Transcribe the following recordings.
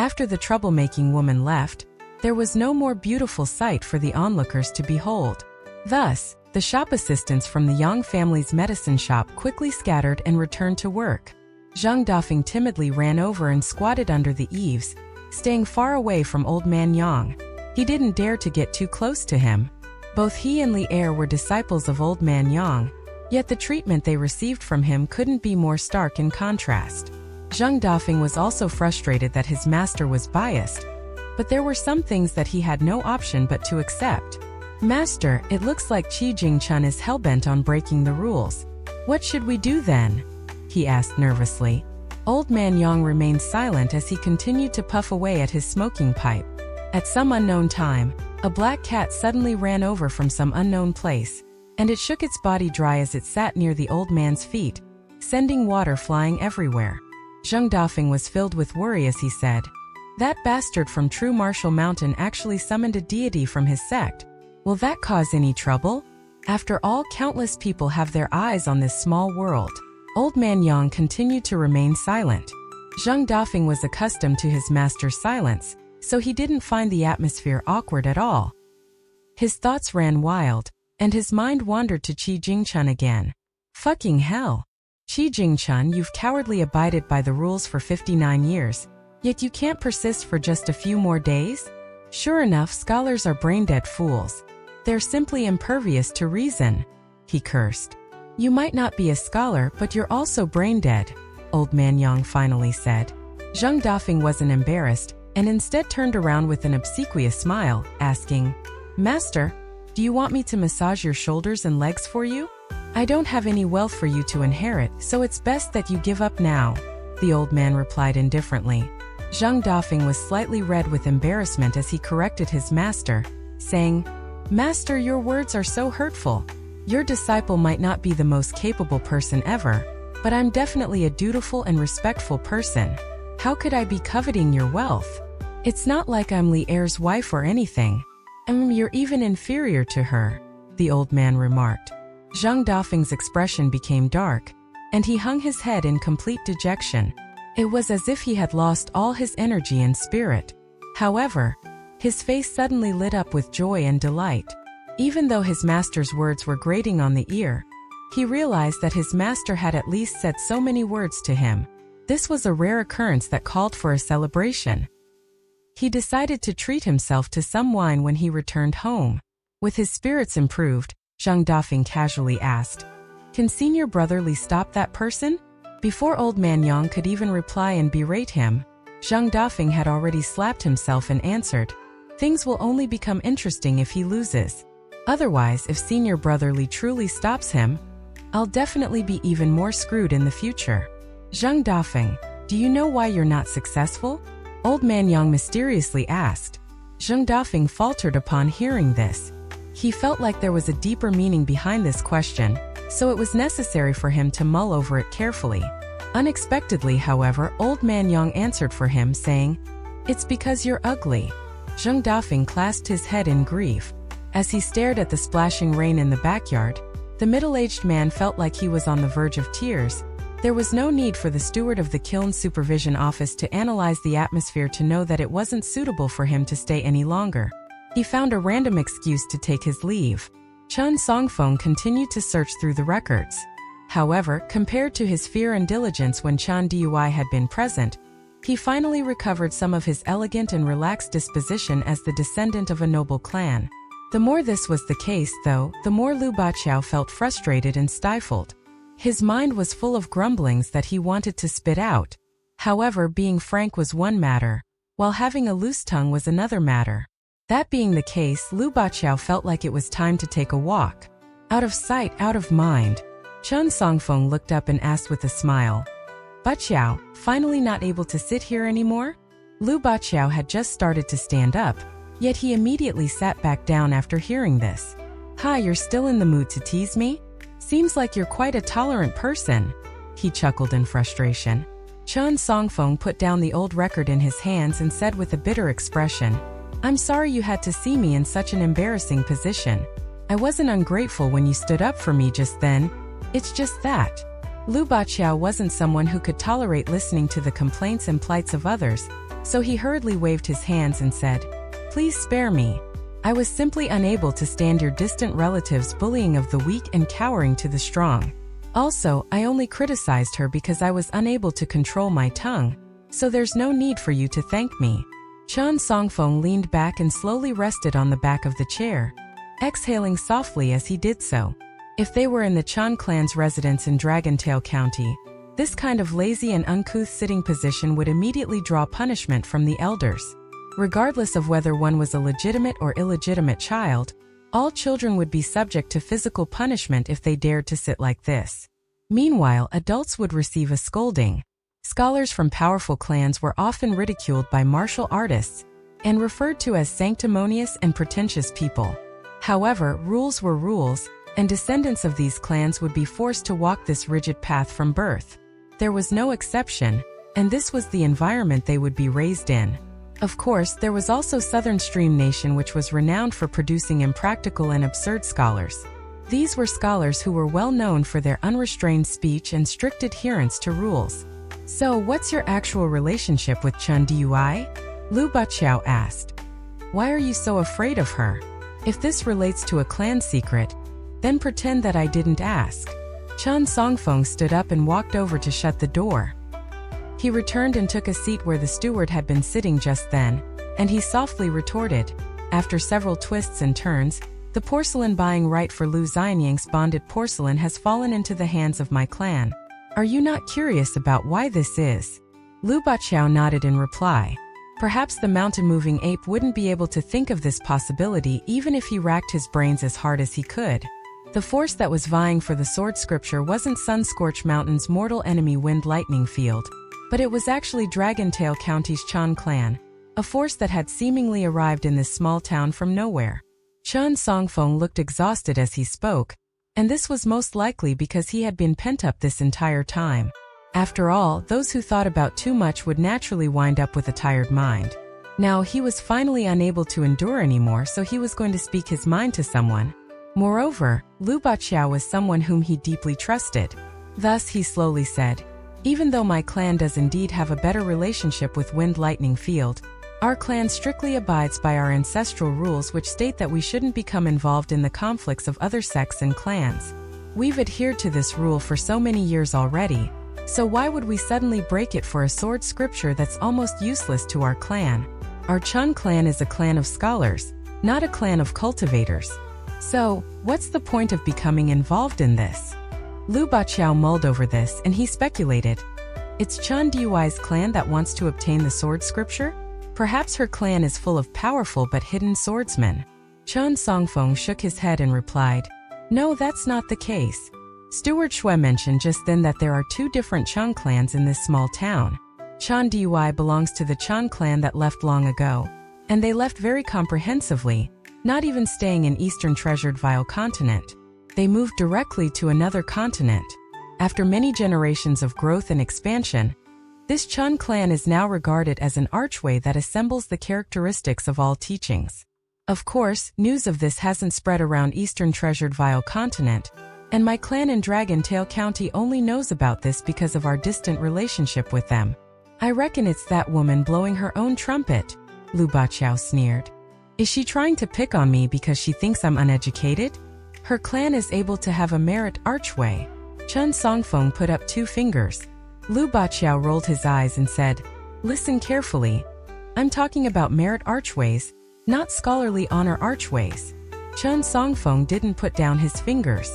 After the troublemaking woman left, there was no more beautiful sight for the onlookers to behold. Thus, the shop assistants from the Yang family's medicine shop quickly scattered and returned to work. Zhang Dafeng timidly ran over and squatted under the eaves, staying far away from Old Man Yang. He didn't dare to get too close to him. Both he and Li Er were disciples of Old Man Yang, yet the treatment they received from him couldn't be more stark in contrast. Zhang Dafeng was also frustrated that his master was biased, but there were some things that he had no option but to accept. "Master, it looks like Qi Jingchun is hellbent on breaking the rules. What should we do then?" he asked nervously. Old Man Yang remained silent as he continued to puff away at his smoking pipe. At some unknown time, a black cat suddenly ran over from some unknown place, and it shook its body dry as it sat near the old man's feet, sending water flying everywhere. Zhang Dafeng was filled with worry as he said, "That bastard from True Martial Mountain actually summoned a deity from his sect. Will that cause any trouble? After all, countless people have their eyes on this small world." Old Man Yang continued to remain silent. Zhang Dafeng was accustomed to his master's silence, so he didn't find the atmosphere awkward at all. His thoughts ran wild, and his mind wandered to Qi Jingchun again. Fucking hell! Qi Jingchun, you've cowardly abided by the rules for 59 years, yet you can't persist for just a few more days? Sure enough, scholars are brain-dead fools. They're simply impervious to reason, he cursed. "You might not be a scholar, but you're also brain-dead," Old Man Yang finally said. Zhang Dafeng wasn't embarrassed, and instead turned around with an obsequious smile, asking, "Master, do you want me to massage your shoulders and legs for you? I don't have any wealth for you to inherit, so it's best that you give up now," the old man replied indifferently. Zhang Dafeng was slightly red with embarrassment as he corrected his master, saying, "Master, your words are so hurtful. Your disciple might not be the most capable person ever, but I'm definitely a dutiful and respectful person. How could I be coveting your wealth? It's not like I'm Li Er's wife or anything. You're even inferior to her," the old man remarked. Zhang Dafeng's expression became dark, and he hung his head in complete dejection. It was as if he had lost all his energy and spirit. However, his face suddenly lit up with joy and delight. Even though his master's words were grating on the ear, he realized that his master had at least said so many words to him. This was a rare occurrence that called for a celebration. He decided to treat himself to some wine when he returned home. With his spirits improved, Zhang Dafeng casually asked, "Can Senior Brother Li stop that person?" Before Old Man Yang could even reply and berate him, Zhang Dafeng had already slapped himself and answered, "Things will only become interesting if he loses. Otherwise, if Senior Brother Li truly stops him, I'll definitely be even more screwed in the future." "Zhang Dafeng, do you know why you're not successful?" Old Man Yang mysteriously asked. Zhang Dafeng faltered upon hearing this. He felt like there was a deeper meaning behind this question, so it was necessary for him to mull over it carefully. Unexpectedly, however, Old Man Yang answered for him, saying, "It's because you're ugly." Zhang Dafeng clasped his head in grief. As he stared at the splashing rain in the backyard, the middle-aged man felt like he was on the verge of tears. There was no need for the steward of the kiln supervision office to analyze the atmosphere to know that it wasn't suitable for him to stay any longer. He found a random excuse to take his leave. Chun Songfeng continued to search through the records. However, compared to his fear and diligence when Chan Dui had been present, he finally recovered some of his elegant and relaxed disposition as the descendant of a noble clan. The more this was the case, though, the more Lu Baqiao felt frustrated and stifled. His mind was full of grumblings that he wanted to spit out. However, being frank was one matter, while having a loose tongue was another matter. That being the case, Lu Baqiao felt like it was time to take a walk. Out of sight, out of mind. Chun Songfeng looked up and asked with a smile, "Baqiao, finally not able to sit here anymore?" Lu Baqiao had just started to stand up, yet he immediately sat back down after hearing this. "Hi, you're still in the mood to tease me? Seems like you're quite a tolerant person," he chuckled in frustration. Chun Songfeng put down the old record in his hands and said with a bitter expression, "I'm sorry you had to see me in such an embarrassing position. I wasn't ungrateful when you stood up for me just then. It's just that." Lu Baqiao wasn't someone who could tolerate listening to the complaints and plights of others, So he hurriedly waved his hands and said, "Please spare me. I was simply unable to stand your distant relatives' bullying of the weak and cowering to the strong. Also, I only criticized her because I was unable to control my tongue, so there's no need for you to thank me." Chen Songfeng leaned back and slowly rested on the back of the chair, exhaling softly as he did so. If they were in the Chen clan's residence in Dragontail County, this kind of lazy and uncouth sitting position would immediately draw punishment from the elders. Regardless of whether one was a legitimate or illegitimate child, all children would be subject to physical punishment if they dared to sit like this. Meanwhile, adults would receive a scolding. Scholars from powerful clans were often ridiculed by martial artists and referred to as sanctimonious and pretentious people. However, rules were rules, and descendants of these clans would be forced to walk this rigid path from birth. There was no exception, and this was the environment they would be raised in. Of course, there was also Southern Stream Nation, which was renowned for producing impractical and absurd scholars. These were scholars who were well known for their unrestrained speech and strict adherence to rules. "So, what's your actual relationship with Chen Dui?" Lu Baqiao asked. "Why are you so afraid of her? If this relates to a clan secret, then pretend that I didn't ask." Chen Songfeng stood up and walked over to shut the door. He returned and took a seat where the steward had been sitting just then, and he softly retorted, "After several twists and turns, the porcelain buying right for Lu Xianyang's bonded porcelain has fallen into the hands of my clan. Are you not curious about why this is?" Lu Baqiao nodded in reply. Perhaps the mountain-moving ape wouldn't be able to think of this possibility even if he racked his brains as hard as he could. The force that was vying for the sword scripture wasn't Sun-Scorched Mountain's mortal enemy Wind Lightning Field, but it was actually Dragontail County's Chen clan, a force that had seemingly arrived in this small town from nowhere. Chen Songfeng looked exhausted as he spoke, and this was most likely because he had been pent up this entire time. After all, those who thought about too much would naturally wind up with a tired mind. Now he was finally unable to endure anymore, so he was going to speak his mind to someone. Moreover, Lu Baqiao was someone whom he deeply trusted. Thus he slowly said, "Even though my clan does indeed have a better relationship with Wind Lightning Field, our clan strictly abides by our ancestral rules which state that we shouldn't become involved in the conflicts of other sects and clans. We've adhered to this rule for so many years already, so why would we suddenly break it for a sword scripture that's almost useless to our clan? Our Chen clan is a clan of scholars, not a clan of cultivators. So, what's the point of becoming involved in this?" Lu Baqiao mulled over this and he speculated. It's Chen Dui's clan that wants to obtain the sword scripture? Perhaps her clan is full of powerful but hidden swordsmen. Chen Songfeng shook his head and replied, "No, that's not the case. Steward Shui mentioned just then that there are two different Chen clans in this small town. Chen Dui belongs to the Chen clan that left long ago, and they left very comprehensively, not even staying in Eastern Treasured Vile Continent. They moved directly to another continent. After many generations of growth and expansion, this Chen clan is now regarded as an archway that assembles the characteristics of all teachings. Of course, news of this hasn't spread around Eastern Treasured Vile Continent, and my clan in Dragontail County only knows about this because of our distant relationship with them. I reckon it's that woman blowing her own trumpet," Lu Baqiao sneered. "Is she trying to pick on me because she thinks I'm uneducated? Her clan is able to have a merit archway." Chen Songfeng put up 2 fingers. Lu Baqiao rolled his eyes and said, "Listen carefully. I'm talking about merit archways, not scholarly honor archways." Chen Songfeng didn't put down his fingers.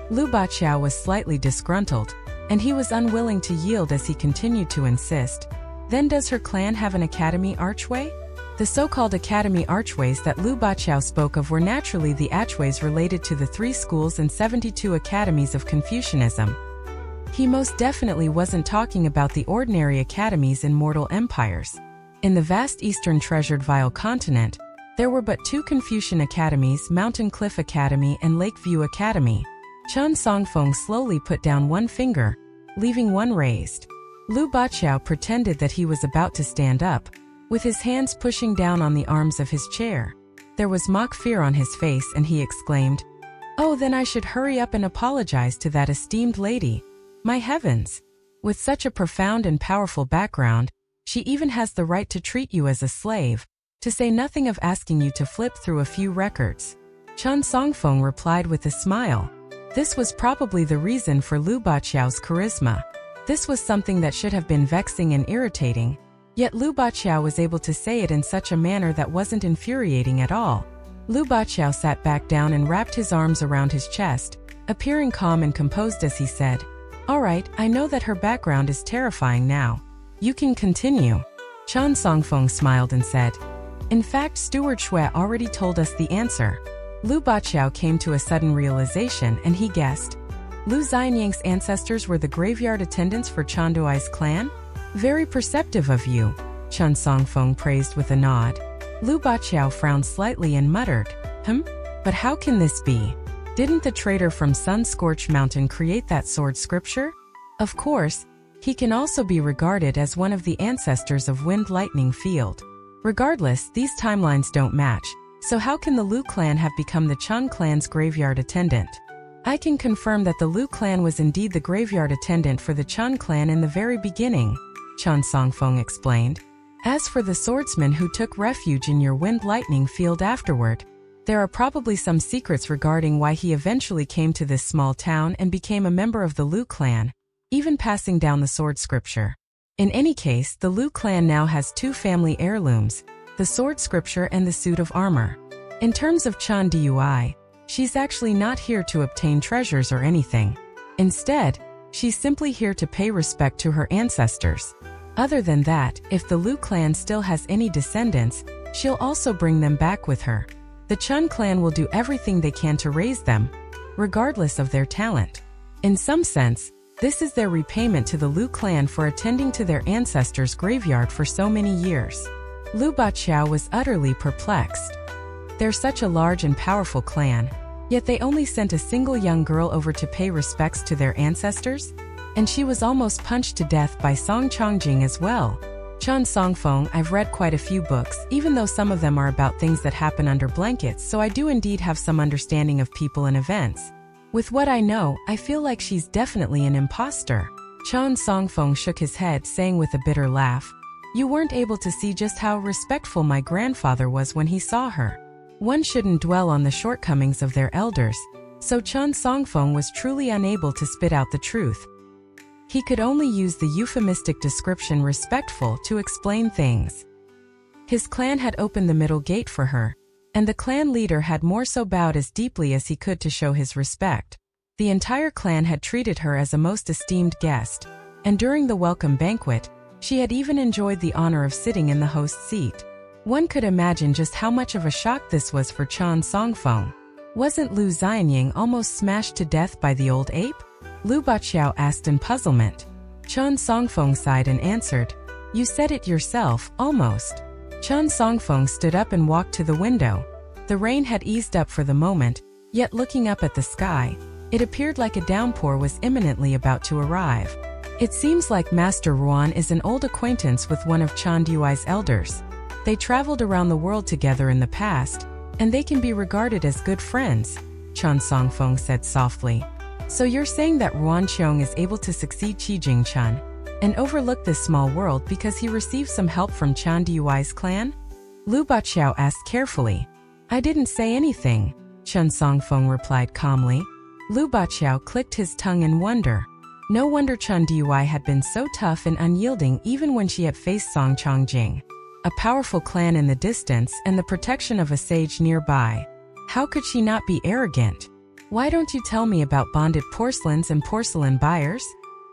Lu Baqiao was slightly disgruntled, and he was unwilling to yield as he continued to insist. "Then does her clan have an academy archway?" The so-called academy archways that Lu Baqiao spoke of were naturally the archways related to the 3 schools and 72 academies of Confucianism. He most definitely wasn't talking about the ordinary academies in mortal empires. In the vast Eastern Treasured Vile Continent, there were but 2 Confucian academies, Mountain Cliff Academy and Lakeview Academy. Chen Songfeng slowly put down 1 finger, leaving 1 raised. Lu Baqiao pretended that he was about to stand up, with his hands pushing down on the arms of his chair. There was mock fear on his face and he exclaimed, "Oh, then I should hurry up and apologize to that esteemed lady. My heavens!" With such a profound and powerful background, She even has the right to treat you as a slave, to say nothing of asking you to flip through a few records. Chen Songfeng replied with a smile. This was probably the reason for Lu Baqiao's charisma. This was something that should have been vexing and irritating, yet Lu Baqiao was able to say it in such a manner that wasn't infuriating at all. Lu Baqiao sat back down and wrapped his arms around his chest, appearing calm and composed as he said, "All right, I know that her background is terrifying now. You can continue." Chen Songfeng smiled and said, "In fact, Steward Shui already told us the answer." Lu Baqiao came to a sudden realization and he guessed. Lu Xianyang's ancestors were the graveyard attendants for Chen Duai's clan? Very perceptive of you, Chen Songfeng praised with a nod. Lu Baqiao frowned slightly and muttered, But how can this be? Didn't the traitor from Sun-Scorched Mountain create that sword scripture? Of course, he can also be regarded as one of the ancestors of Wind Lightning Field. Regardless, these timelines don't match, so how can the Lu clan have become the Chen clan's graveyard attendant? I can confirm that the Lu clan was indeed the graveyard attendant for the Chen clan in the very beginning, Chen Songfeng explained. As for the swordsman who took refuge in your Wind Lightning Field afterward, there are probably some secrets regarding why he eventually came to this small town and became a member of the Lu clan, even passing down the sword scripture. In any case, the Lu clan now has two family heirlooms, the sword scripture and the suit of armor. In terms of Chen Dui, she's actually not here to obtain treasures or anything. Instead, she's simply here to pay respect to her ancestors. Other than that, if the Lu clan still has any descendants, she'll also bring them back with her. The Chen clan will do everything they can to raise them, regardless of their talent. In some sense, this is their repayment to the Lu clan for attending to their ancestors' graveyard for so many years. Lu Baqiao was utterly perplexed. They're such a large and powerful clan, yet they only sent a single young girl over to pay respects to their ancestors? And she was almost punched to death by Song Chongjing as well. Chen Songfeng, I've read quite a few books, even though some of them are about things that happen under blankets, so I do indeed have some understanding of people and events. With what I know, I feel like she's definitely an imposter. Chen Songfeng shook his head, saying with a bitter laugh, "You weren't able to see just how respectful my grandfather was when he saw her." One shouldn't dwell on the shortcomings of their elders, so Chen Songfeng was truly unable to spit out the truth. He could only use the euphemistic description respectful to explain things. His clan had opened the middle gate for her, and the clan leader had more so bowed as deeply as he could to show his respect. The entire clan had treated her as a most esteemed guest, and during the welcome banquet, she had even enjoyed the honor of sitting in the host's seat. One could imagine just how much of a shock this was for Chen Songfeng. Wasn't Lu Xianyang almost smashed to death by the old ape? Lu Baqiao asked in puzzlement. Chen Songfeng sighed and answered, "You said it yourself, almost." Chen Songfeng stood up and walked to the window. The rain had eased up for the moment, yet looking up at the sky, it appeared like a downpour was imminently about to arrive. It seems like Master Ruan is an old acquaintance with one of Chen Dui's elders. They traveled around the world together in the past, and they can be regarded as good friends, Chen Songfeng said softly. So you're saying that Ruan Qiong is able to succeed Qi Jingchen and overlook this small world because he received some help from Chen Dui's clan? Lu Baqiao asked carefully. I didn't say anything, Chen Songfeng replied calmly. Lu Baqiao clicked his tongue in wonder. No wonder Chen Dui had been so tough and unyielding even when she had faced Song Chongjing, a powerful clan in the distance and the protection of a sage nearby. How could she not be arrogant? Why don't you tell me about bonded porcelains and porcelain buyers?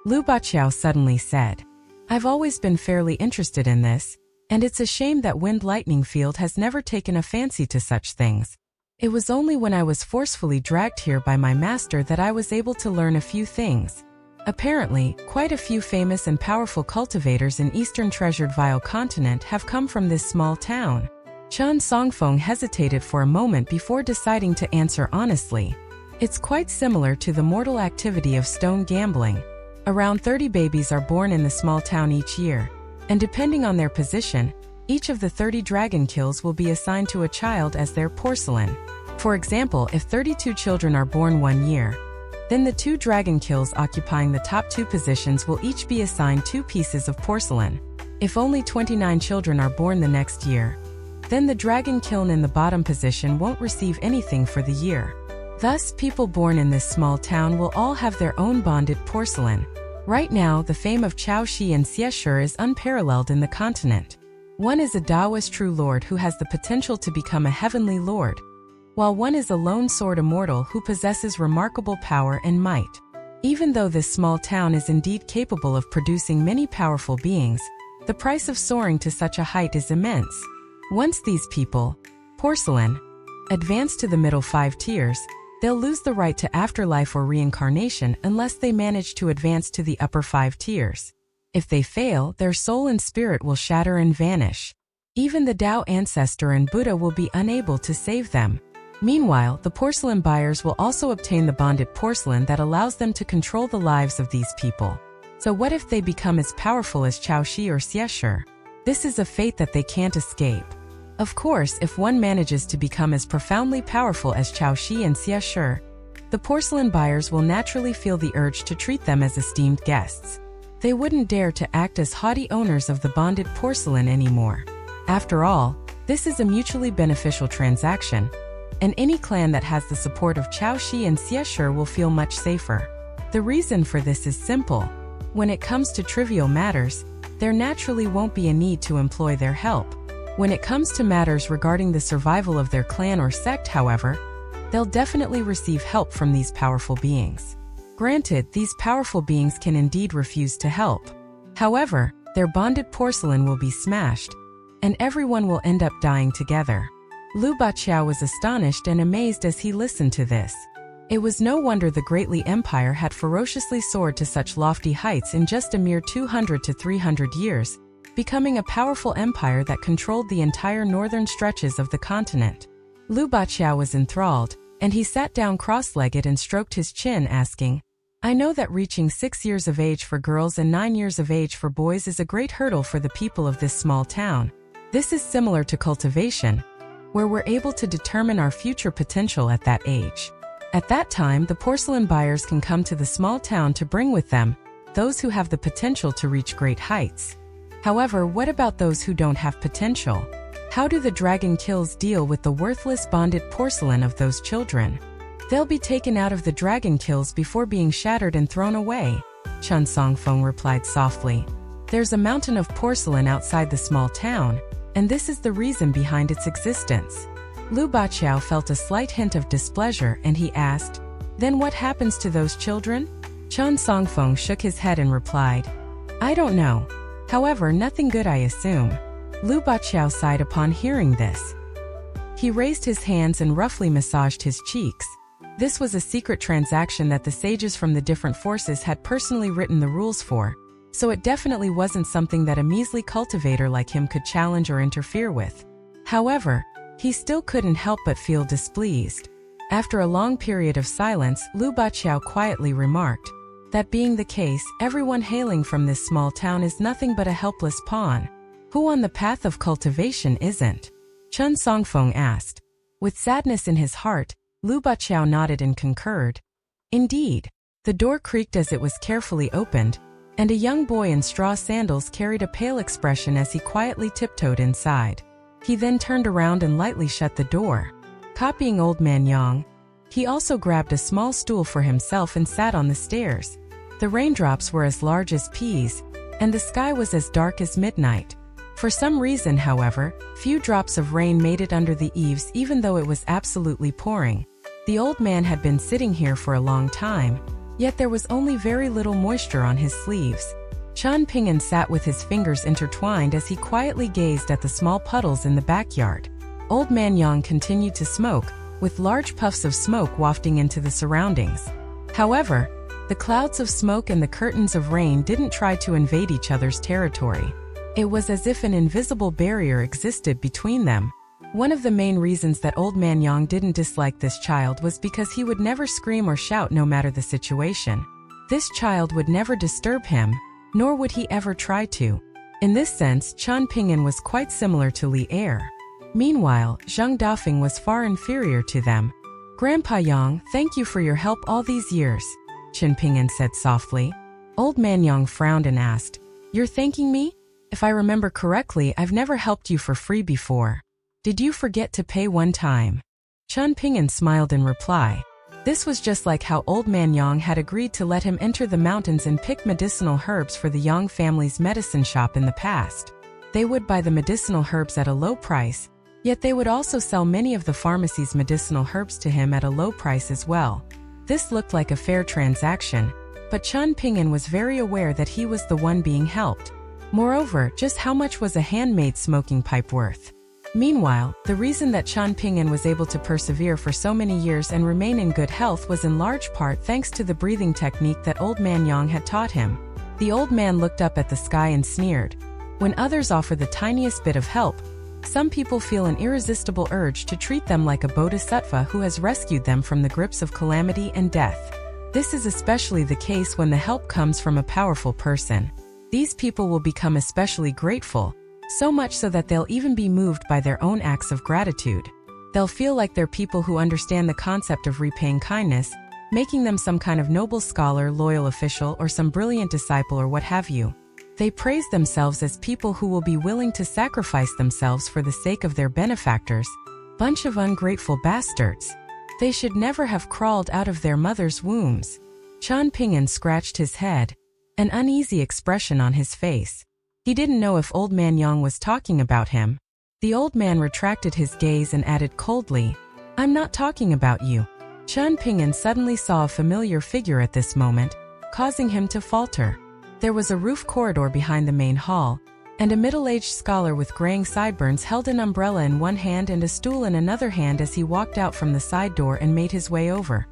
Lu Baqiao suddenly said. I've always been fairly interested in this, and it's a shame that Wind Lightning Field has never taken a fancy to such things. It was only when I was forcefully dragged here by my master that I was able to learn a few things. Apparently, quite a few famous and powerful cultivators in Eastern Treasured Vile Continent have come from this small town. Chen Songfeng hesitated for a moment before deciding to answer honestly. It's quite similar to the mortal activity of stone gambling. Around 30 babies are born in the small town each year, and depending on their position, each of the 30 dragon kills will be assigned to a child as their porcelain. For example, if 32 children are born one year, then the 2 dragon kills occupying the top 2 positions will each be assigned 2 pieces of porcelain. If only 29 children are born the next year, then the dragon kiln in the bottom position won't receive anything for the year. Thus, people born in this small town will all have their own bonded porcelain. Right now, the fame of Chaoshi and Xieshe is unparalleled in the continent. One is a Taoist true lord who has the potential to become a heavenly lord, while one is a lone sword immortal who possesses remarkable power and might. Even though this small town is indeed capable of producing many powerful beings, the price of soaring to such a height is immense. Once these people, porcelain, advance to the middle 5 tiers, they'll lose the right to afterlife or reincarnation unless they manage to advance to the upper 5 tiers. If they fail, their soul and spirit will shatter and vanish. Even the Tao ancestor and Buddha will be unable to save them. Meanwhile, the porcelain buyers will also obtain the bonded porcelain that allows them to control the lives of these people. So what if they become as powerful as Chaoshi or Xieshe? This is a fate that they can't escape. Of course, if one manages to become as profoundly powerful as Chaoshi and Xieshe, the porcelain buyers will naturally feel the urge to treat them as esteemed guests. They wouldn't dare to act as haughty owners of the bonded porcelain anymore. After all, this is a mutually beneficial transaction, and any clan that has the support of Chaoshi and Xieshe will feel much safer. The reason for this is simple. When it comes to trivial matters, there naturally won't be a need to employ their help. When it comes to matters regarding the survival of their clan or sect, however, they'll definitely receive help from these powerful beings. Granted, these powerful beings can indeed refuse to help. However, their bonded porcelain will be smashed, and everyone will end up dying together. Lu Baqiao was astonished and amazed as he listened to this. It was no wonder the Great Li Empire had ferociously soared to such lofty heights in just a mere 200 to 300 years, becoming a powerful empire that controlled the entire northern stretches of the continent. Lu Baqiao was enthralled, and he sat down cross-legged and stroked his chin, asking, "I know that reaching 6 years of age for girls and 9 years of age for boys is a great hurdle for the people of this small town. This is similar to cultivation, where we're able to determine our future potential at that age. At that time, the porcelain buyers can come to the small town to bring with them those who have the potential to reach great heights. However, what about those who don't have potential? How do the dragon kills deal with the worthless bonded porcelain of those children? They'll be taken out of the dragon kills before being shattered and thrown away," Chun Songfeng replied softly. "There's a mountain of porcelain outside the small town, and this is the reason behind its existence." Lu Baqiao felt a slight hint of displeasure and he asked, "Then what happens to those children?" Chun Songfeng shook his head and replied, "I don't know. However, nothing good, I assume." Lu Baqiao sighed upon hearing this. He raised his hands and roughly massaged his cheeks. This was a secret transaction that the sages from the different forces had personally written the rules for, so it definitely wasn't something that a measly cultivator like him could challenge or interfere with. However, he still couldn't help but feel displeased. After a long period of silence, Lu Baqiao quietly remarked, "That being the case, everyone hailing from this small town is nothing but a helpless pawn. Who on the path of cultivation isn't?" Chun Songfeng asked. With sadness in his heart, Lu Baqiao nodded and concurred. Indeed, the door creaked as it was carefully opened, and a young boy in straw sandals carried a pale expression as he quietly tiptoed inside. He then turned around and lightly shut the door. Copying Old Man Yang, he also grabbed a small stool for himself and sat on the stairs. The raindrops were as large as peas, and the sky was as dark as midnight. For some reason, however, few drops of rain made it under the eaves even though it was absolutely pouring. The old man had been sitting here for a long time, yet there was only very little moisture on his sleeves. Chan Ping'an sat with his fingers intertwined as he quietly gazed at the small puddles in the backyard. Old Man Yang continued to smoke, with large puffs of smoke wafting into the surroundings. However, the clouds of smoke and the curtains of rain didn't try to invade each other's territory. It was as if an invisible barrier existed between them. One of the main reasons that Old Man Yang didn't dislike this child was because he would never scream or shout no matter the situation. This child would never disturb him, nor would he ever try to. In this sense, Chan Ping'an was quite similar to Li Er. Meanwhile, Zhang Dafeng was far inferior to them. "Grandpa Yang, thank you for your help all these years," Chen Ping'an said softly. Old Man Yang frowned and asked, "You're thanking me? If I remember correctly, I've never helped you for free before. Did you forget to pay one time? Chen Ping'an smiled in reply. This was just like how Old Man Yang had agreed to let him enter the mountains and pick medicinal herbs for the Yang family's medicine shop in the past. They would buy the medicinal herbs at a low price, yet they would also sell many of the pharmacy's medicinal herbs to him at a low price as well. This looked like a fair transaction, but Chen Ping'an was very aware that he was the one being helped. Moreover, just how much was a handmade smoking pipe worth? Meanwhile, the reason that Chen Ping'an was able to persevere for so many years and remain in good health was in large part thanks to the breathing technique that Old Man Yang had taught him. The old man looked up at the sky and sneered. When others offer the tiniest bit of help, some people feel an irresistible urge to treat them like a bodhisattva who has rescued them from the grips of calamity and death. This is especially the case when the help comes from a powerful person. These people will become especially grateful, so much so that they'll even be moved by their own acts of gratitude. They'll feel like they're people who understand the concept of repaying kindness, making them some kind of noble scholar, loyal official, or some brilliant disciple or what have you. They praise themselves as people who will be willing to sacrifice themselves for the sake of their benefactors. Bunch of ungrateful bastards. They should never have crawled out of their mother's wombs. Chen Ping'an scratched his head, an uneasy expression on his face. He didn't know if Old Man Yang was talking about him. The old man retracted his gaze and added coldly, "I'm not talking about you." Chen Ping'an suddenly saw a familiar figure at this moment, causing him to falter. There was a roof corridor behind the main hall, and a middle-aged scholar with graying sideburns held an umbrella in one hand and a stool in another hand as he walked out from the side door and made his way over.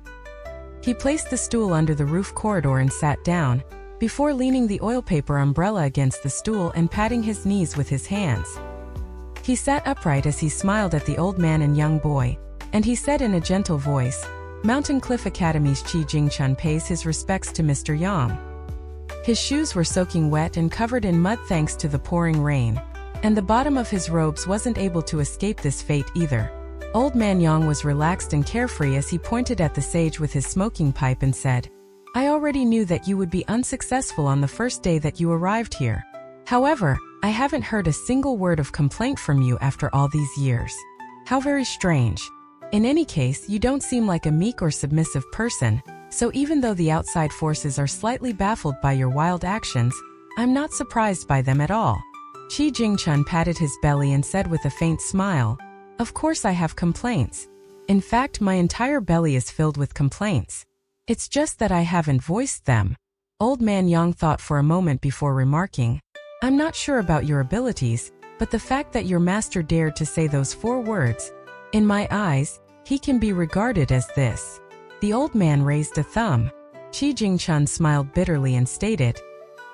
He placed the stool under the roof corridor and sat down, before leaning the oil paper umbrella against the stool and patting his knees with his hands. He sat upright as he smiled at the old man and young boy, and he said in a gentle voice, "Mountain Cliff Academy's Qi Jingchun pays his respects to Mr. Yang." His shoes were soaking wet and covered in mud thanks to the pouring rain, and the bottom of his robes wasn't able to escape this fate either. Old Man Yang was relaxed and carefree as he pointed at the sage with his smoking pipe and said, "I already knew that you would be unsuccessful on the first day that you arrived here. However, I haven't heard a single word of complaint from you after all these years. How very strange. In any case, you don't seem like a meek or submissive person, so even though the outside forces are slightly baffled by your wild actions, I'm not surprised by them at all." Qi Jingchun patted his belly and said with a faint smile, "Of course I have complaints. In fact, my entire belly is filled with complaints. It's just that I haven't voiced them." Old Man Yang thought for a moment before remarking, "I'm not sure about your abilities, but the fact that your master dared to say those 4 words, in my eyes, he can be regarded as this." The old man raised a thumb. Qi Jingchun smiled bitterly and stated,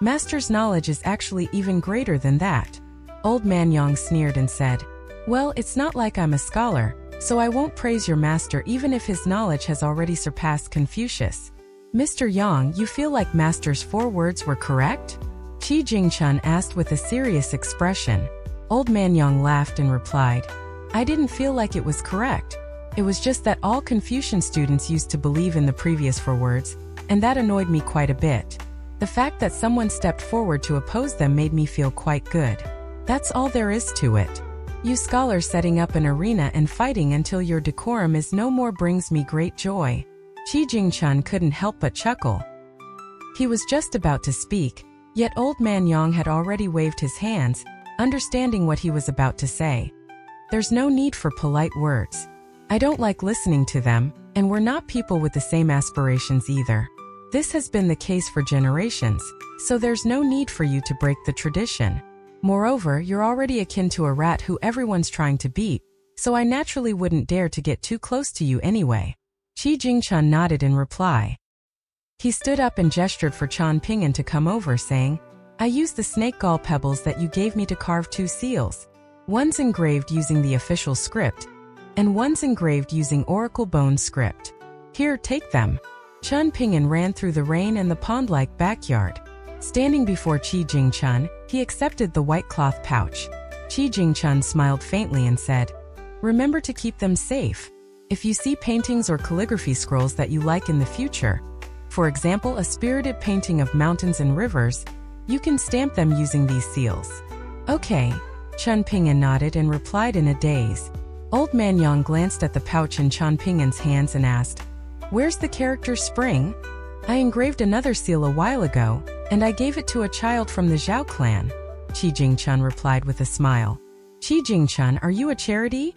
"Master's knowledge is actually even greater than that." Old Man Yang sneered and said, "Well, it's not like I'm a scholar, so I won't praise your master even if his knowledge has already surpassed Confucius. Mr. Yang, you feel like master's 4 words were correct?" Qi Jingchun asked with a serious expression. Old Man Yang laughed and replied, "I didn't feel like it was correct. It was just that all Confucian students used to believe in the previous 4 words, and that annoyed me quite a bit. The fact that someone stepped forward to oppose them made me feel quite good. That's all there is to it. You scholars setting up an arena and fighting until your decorum is no more brings me great joy." Qi Jingchun couldn't help but chuckle. He was just about to speak, yet Old Man Yang had already waved his hands, understanding what he was about to say. "There's no need for polite words. I don't like listening to them, and we're not people with the same aspirations either. This has been the case for generations, so there's no need for you to break the tradition. Moreover, you're already akin to a rat who everyone's trying to beat, so I naturally wouldn't dare to get too close to you anyway." Qi Jingchun nodded in reply. He stood up and gestured for Chen Ping'an to come over, saying, "I used the snake gall pebbles that you gave me to carve 2 seals. One's engraved using the official script, and one's engraved using Oracle Bone script. Here, take them." Chen Ping'an ran through the rain and the pond-like backyard. Standing before Qi Jingchun, he accepted the white cloth pouch. Qi Jingchun smiled faintly and said, "Remember to keep them safe. If you see paintings or calligraphy scrolls that you like in the future, for example a spirited painting of mountains and rivers, you can stamp them using these seals. Okay. Chen Ping'an nodded and replied in a daze. Old Man Yang glanced at the pouch in Chen Ping'an's hands and asked, "Where's the character Spring? I engraved another seal a while ago, and I gave it to a child from the Zhao clan." Qi Jingchun replied with a smile. "Qi Jingchun, are you a charity?"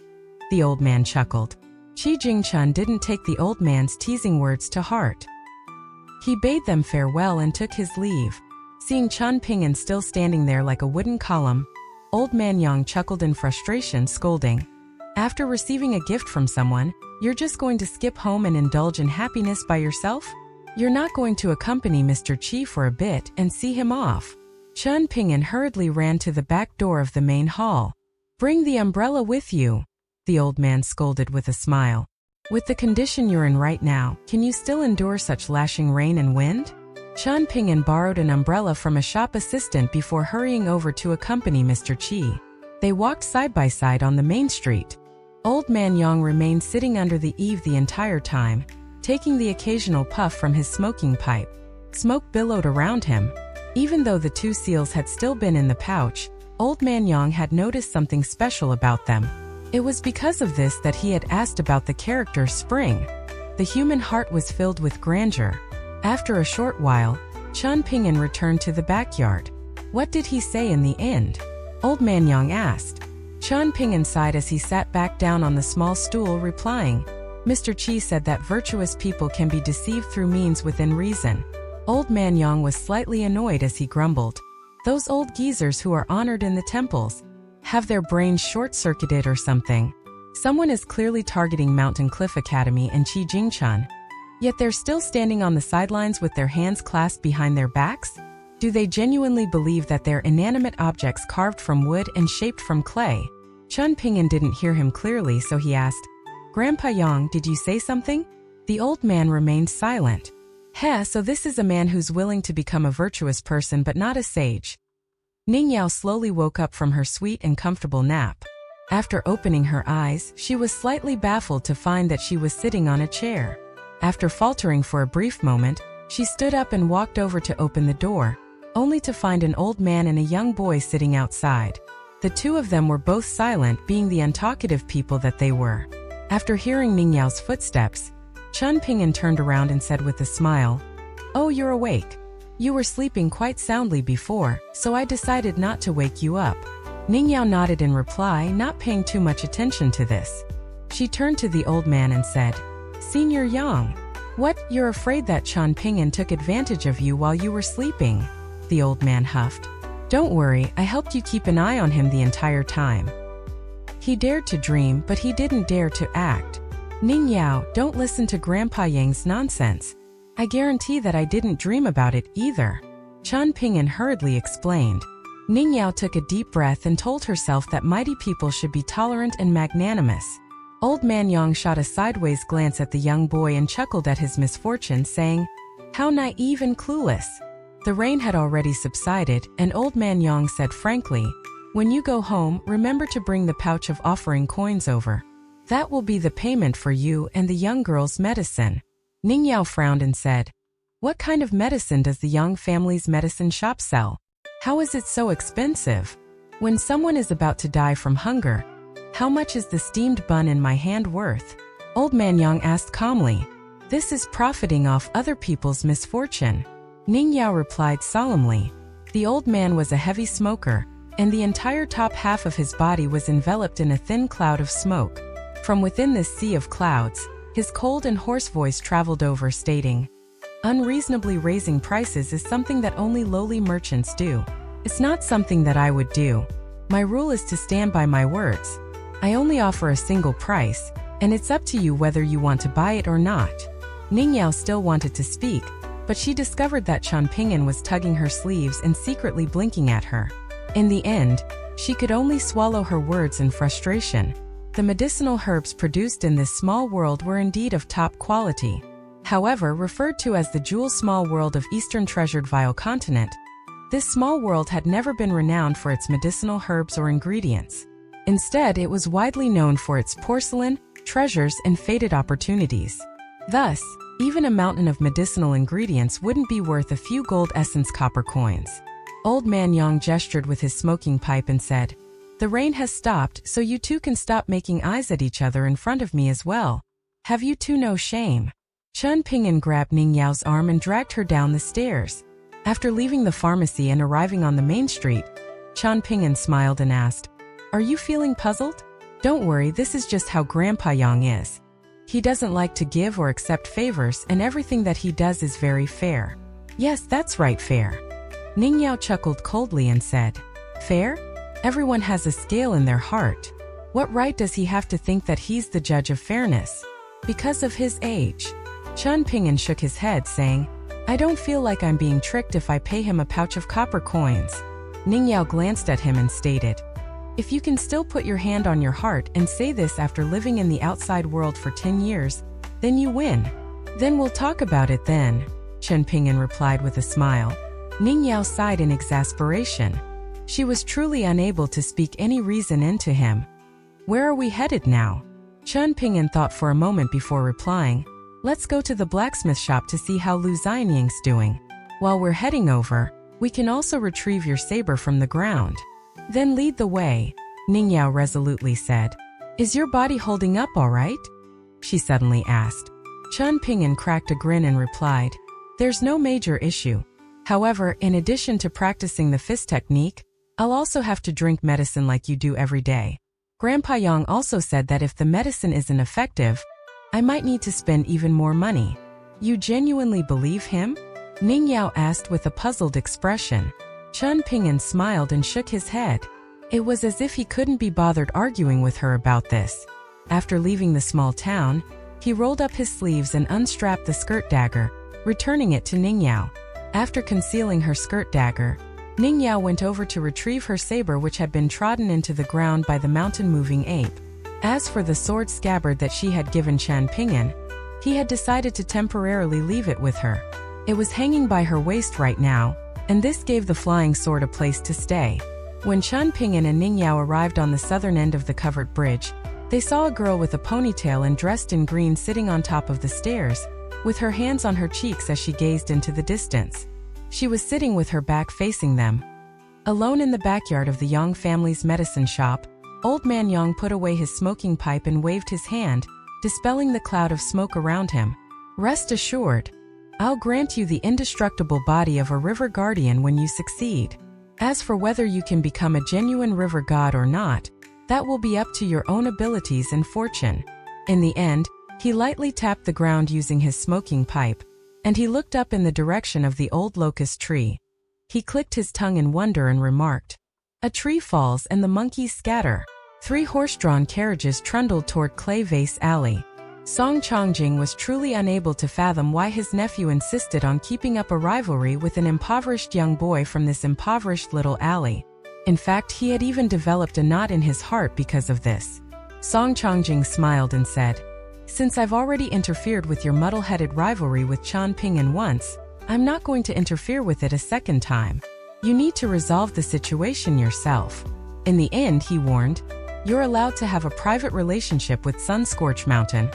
The old man chuckled. Qi Jingchun didn't take the old man's teasing words to heart. He bade them farewell and took his leave. Seeing Chen Ping'an still standing there like a wooden column, Old Man Yang chuckled in frustration, scolding, "After receiving a gift from someone, you're just going to skip home and indulge in happiness by yourself? You're not going to accompany Mr. Qi for a bit and see him off." Chen Ping'an hurriedly ran to the back door of the main hall. "Bring the umbrella with you," the old man scolded with a smile. "With the condition you're in right now, can you still endure such lashing rain and wind?" Chen Ping'an borrowed an umbrella from a shop assistant before hurrying over to accompany Mr. Qi. They walked side by side on the main street. Old Man Yang remained sitting under the eave the entire time, taking the occasional puff from his smoking pipe. Smoke billowed around him. Even though the two seals had still been in the pouch, Old Man Yang had noticed something special about them. It was because of this that he had asked about the character Spring. The human heart was filled with grandeur. After a short while, Chen Ping'an returned to the backyard. "What did he say in the end?" Old Man Yang asked. Chen Ping'an sighed as he sat back down on the small stool, replying, "Mr. Qi said that virtuous people can be deceived through means within reason." Old Man Yang was slightly annoyed as he grumbled, "Those old geezers who are honored in the temples have their brains short-circuited or something. Someone is clearly targeting Mountain Cliff Academy and Qi Jingchun. Yet they're still standing on the sidelines with their hands clasped behind their backs? Do they genuinely believe that they're inanimate objects carved from wood and shaped from clay?" Chen Ping'an didn't hear him clearly, so he asked, "Grandpa Yang, did you say something?" The old man remained silent. So this is a man who's willing to become a virtuous person but not a sage." Ning Yao slowly woke up from her sweet and comfortable nap. After opening her eyes, she was slightly baffled to find that she was sitting on a chair. After faltering for a brief moment, she stood up and walked over to open the door, only to find an old man and a young boy sitting outside. The two of them were both silent, being the untalkative people that they were. After hearing Ning Yao's footsteps, Chen Ping'an turned around and said with a smile, "Oh, you're awake. You were sleeping quite soundly before, so I decided not to wake you up." Ning Yao nodded in reply, not paying too much attention to this. She turned to the old man and said, "Senior Yang, what, you're afraid that Chen Ping'an took advantage of you while you were sleeping?" The old man huffed. "Don't worry, I helped you keep an eye on him the entire time. He dared to dream, but he didn't dare to act. Ning Yao, don't listen to Grandpa Yang's nonsense. I guarantee that I didn't dream about it either," Chen Ping'an hurriedly explained. Ning Yao took a deep breath and told herself that mighty people should be tolerant and magnanimous. Old Man Yang shot a sideways glance at the young boy and chuckled at his misfortune, saying, "How naive and clueless." The rain had already subsided, and Old Man Yang said frankly, "When you go home, remember to bring the pouch of offering coins over. That will be the payment for you and the young girl's medicine." Ning Yao frowned and said, "What kind of medicine does the Yang family's medicine shop sell? How is it so expensive? When someone is about to die from hunger, how much is the steamed bun in my hand worth?" Old Man Yang asked calmly. "This is profiting off other people's misfortune," Ning Yao replied solemnly. The old man was a heavy smoker, and the entire top half of his body was enveloped in a thin cloud of smoke. From within this sea of clouds, his cold and hoarse voice traveled over, stating, "Unreasonably raising prices is something that only lowly merchants do. It's not something that I would do. My rule is to stand by my words. I only offer a single price, and it's up to you whether you want to buy it or not." Ning Yao still wanted to speak, but she discovered that Chen Ping'an was tugging her sleeves and secretly blinking at her. In the end, she could only swallow her words in frustration. The medicinal herbs produced in this small world were indeed of top quality. However, referred to as the jewel small world of Eastern Treasured Vile Continent, this small world had never been renowned for its medicinal herbs or ingredients. Instead, it was widely known for its porcelain, treasures, and fated opportunities. Thus, even a mountain of medicinal ingredients wouldn't be worth a few gold essence copper coins. Old man Yang gestured with his smoking pipe and said, "The rain has stopped, so you two can stop making eyes at each other in front of me as well. Have you two no shame?" Chen Ping'an grabbed Ning Yao's arm and dragged her down the stairs. After leaving the pharmacy and arriving on the main street, Chen Ping'an smiled and asked, "Are you feeling puzzled? Don't worry, this is just how Grandpa Yang is. He doesn't like to give or accept favors, and everything that he does is very fair." "Yes, that's right, fair." Ning Yao chuckled coldly and said, "Fair? Everyone has a scale in their heart. What right does he have to think that he's the judge of fairness? Because of his age." Chen Ping'an shook his head, saying, "I don't feel like I'm being tricked if I pay him a pouch of copper coins." Ning Yao glanced at him and stated, "If you can still put your hand on your heart and say this after living in the outside world for 10 years, then you win." "Then we'll talk about it then," Chen Ping'an replied with a smile. Ning Yao sighed in exasperation. She was truly unable to speak any reason into him. "Where are we headed now?" Chen Ping'an thought for a moment before replying, "Let's go to the blacksmith shop to see how Lu Xianying's doing. While we're heading over, we can also retrieve your saber from the ground." "Then lead the way," Ning Yao resolutely said. "Is your body holding up all right?" she suddenly asked. Chen Ping'an cracked a grin and replied, "There's no major issue. However, in addition to practicing the fist technique, I'll also have to drink medicine like you do every day. Grandpa Yang also said that if the medicine isn't effective, I might need to spend even more money." "You genuinely believe him?" Ning Yao asked with a puzzled expression. Chen Ping'an smiled and shook his head. It was as if he couldn't be bothered arguing with her about this. After leaving the small town, he rolled up his sleeves and unstrapped the skirt dagger, returning it to Ning Yao. After concealing her skirt dagger, Ning Yao went over to retrieve her saber, which had been trodden into the ground by the mountain-moving ape. As for the sword scabbard that she had given Chen Ping'an, he had decided to temporarily leave it with her. It was hanging by her waist right now, and this gave the flying sword a place to stay. When Chen Ping'an and Ning Yao arrived on the southern end of the covered bridge, they saw a girl with a ponytail and dressed in green sitting on top of the stairs, with her hands on her cheeks as she gazed into the distance. She was sitting with her back facing them. Alone in the backyard of the Yang family's medicine shop, Old Man Yang put away his smoking pipe and waved his hand, dispelling the cloud of smoke around him. "Rest assured, I'll grant you the indestructible body of a river guardian when you succeed. As for whether you can become a genuine river god or not, that will be up to your own abilities and fortune." In the end, he lightly tapped the ground using his smoking pipe, and he looked up in the direction of the old locust tree. He clicked his tongue in wonder and remarked, "A tree falls and the monkeys scatter." 3 horse-drawn carriages trundled toward Clay Vase Alley. Song Chongjing was truly unable to fathom why his nephew insisted on keeping up a rivalry with an impoverished young boy from this impoverished little alley. In fact, he had even developed a knot in his heart because of this. Song Chongjing smiled and said, "Since I've already interfered with your muddle-headed rivalry with Chen Ping'an once, I'm not going to interfere with it a second time. You need to resolve the situation yourself." In the end, he warned, "You're allowed to have a private relationship with Sunscorch Mountain,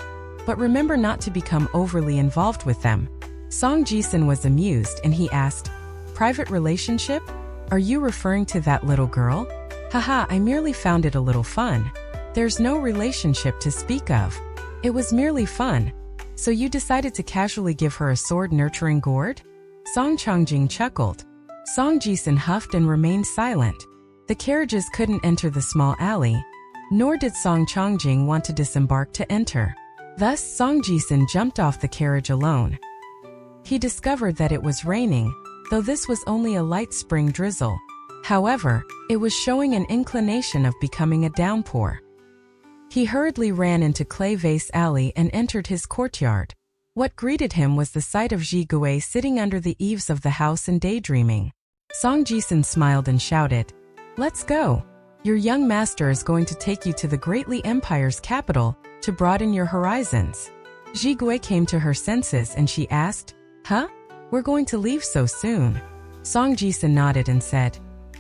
but remember not to become overly involved with them." Song Jisun was amused and he asked, "Private relationship? Are you referring to that little girl?" "Haha, I merely found it a little fun. There's no relationship to speak of. It was merely fun. So you decided to casually give her a sword-nurturing gourd?" Song Chongjing chuckled. Song Jisun huffed and remained silent. The carriages couldn't enter the small alley, nor did Song Chongjing want to disembark to enter. Thus, Song Jisun jumped off the carriage alone. He discovered that it was raining, though this was only a light spring drizzle. However, it was showing an inclination of becoming a downpour. He hurriedly ran into Clay Vase Alley and entered his courtyard. What greeted him was the sight of Ji Gui sitting under the eaves of the house and daydreaming. Song Jisun smiled and shouted, "Let's go. Your young master is going to take you to the Greatly Empire's capital to broaden your horizons." Ji Gui came to her senses and she asked, "Huh? We're going to leave so soon?" Song Jisun nodded and said,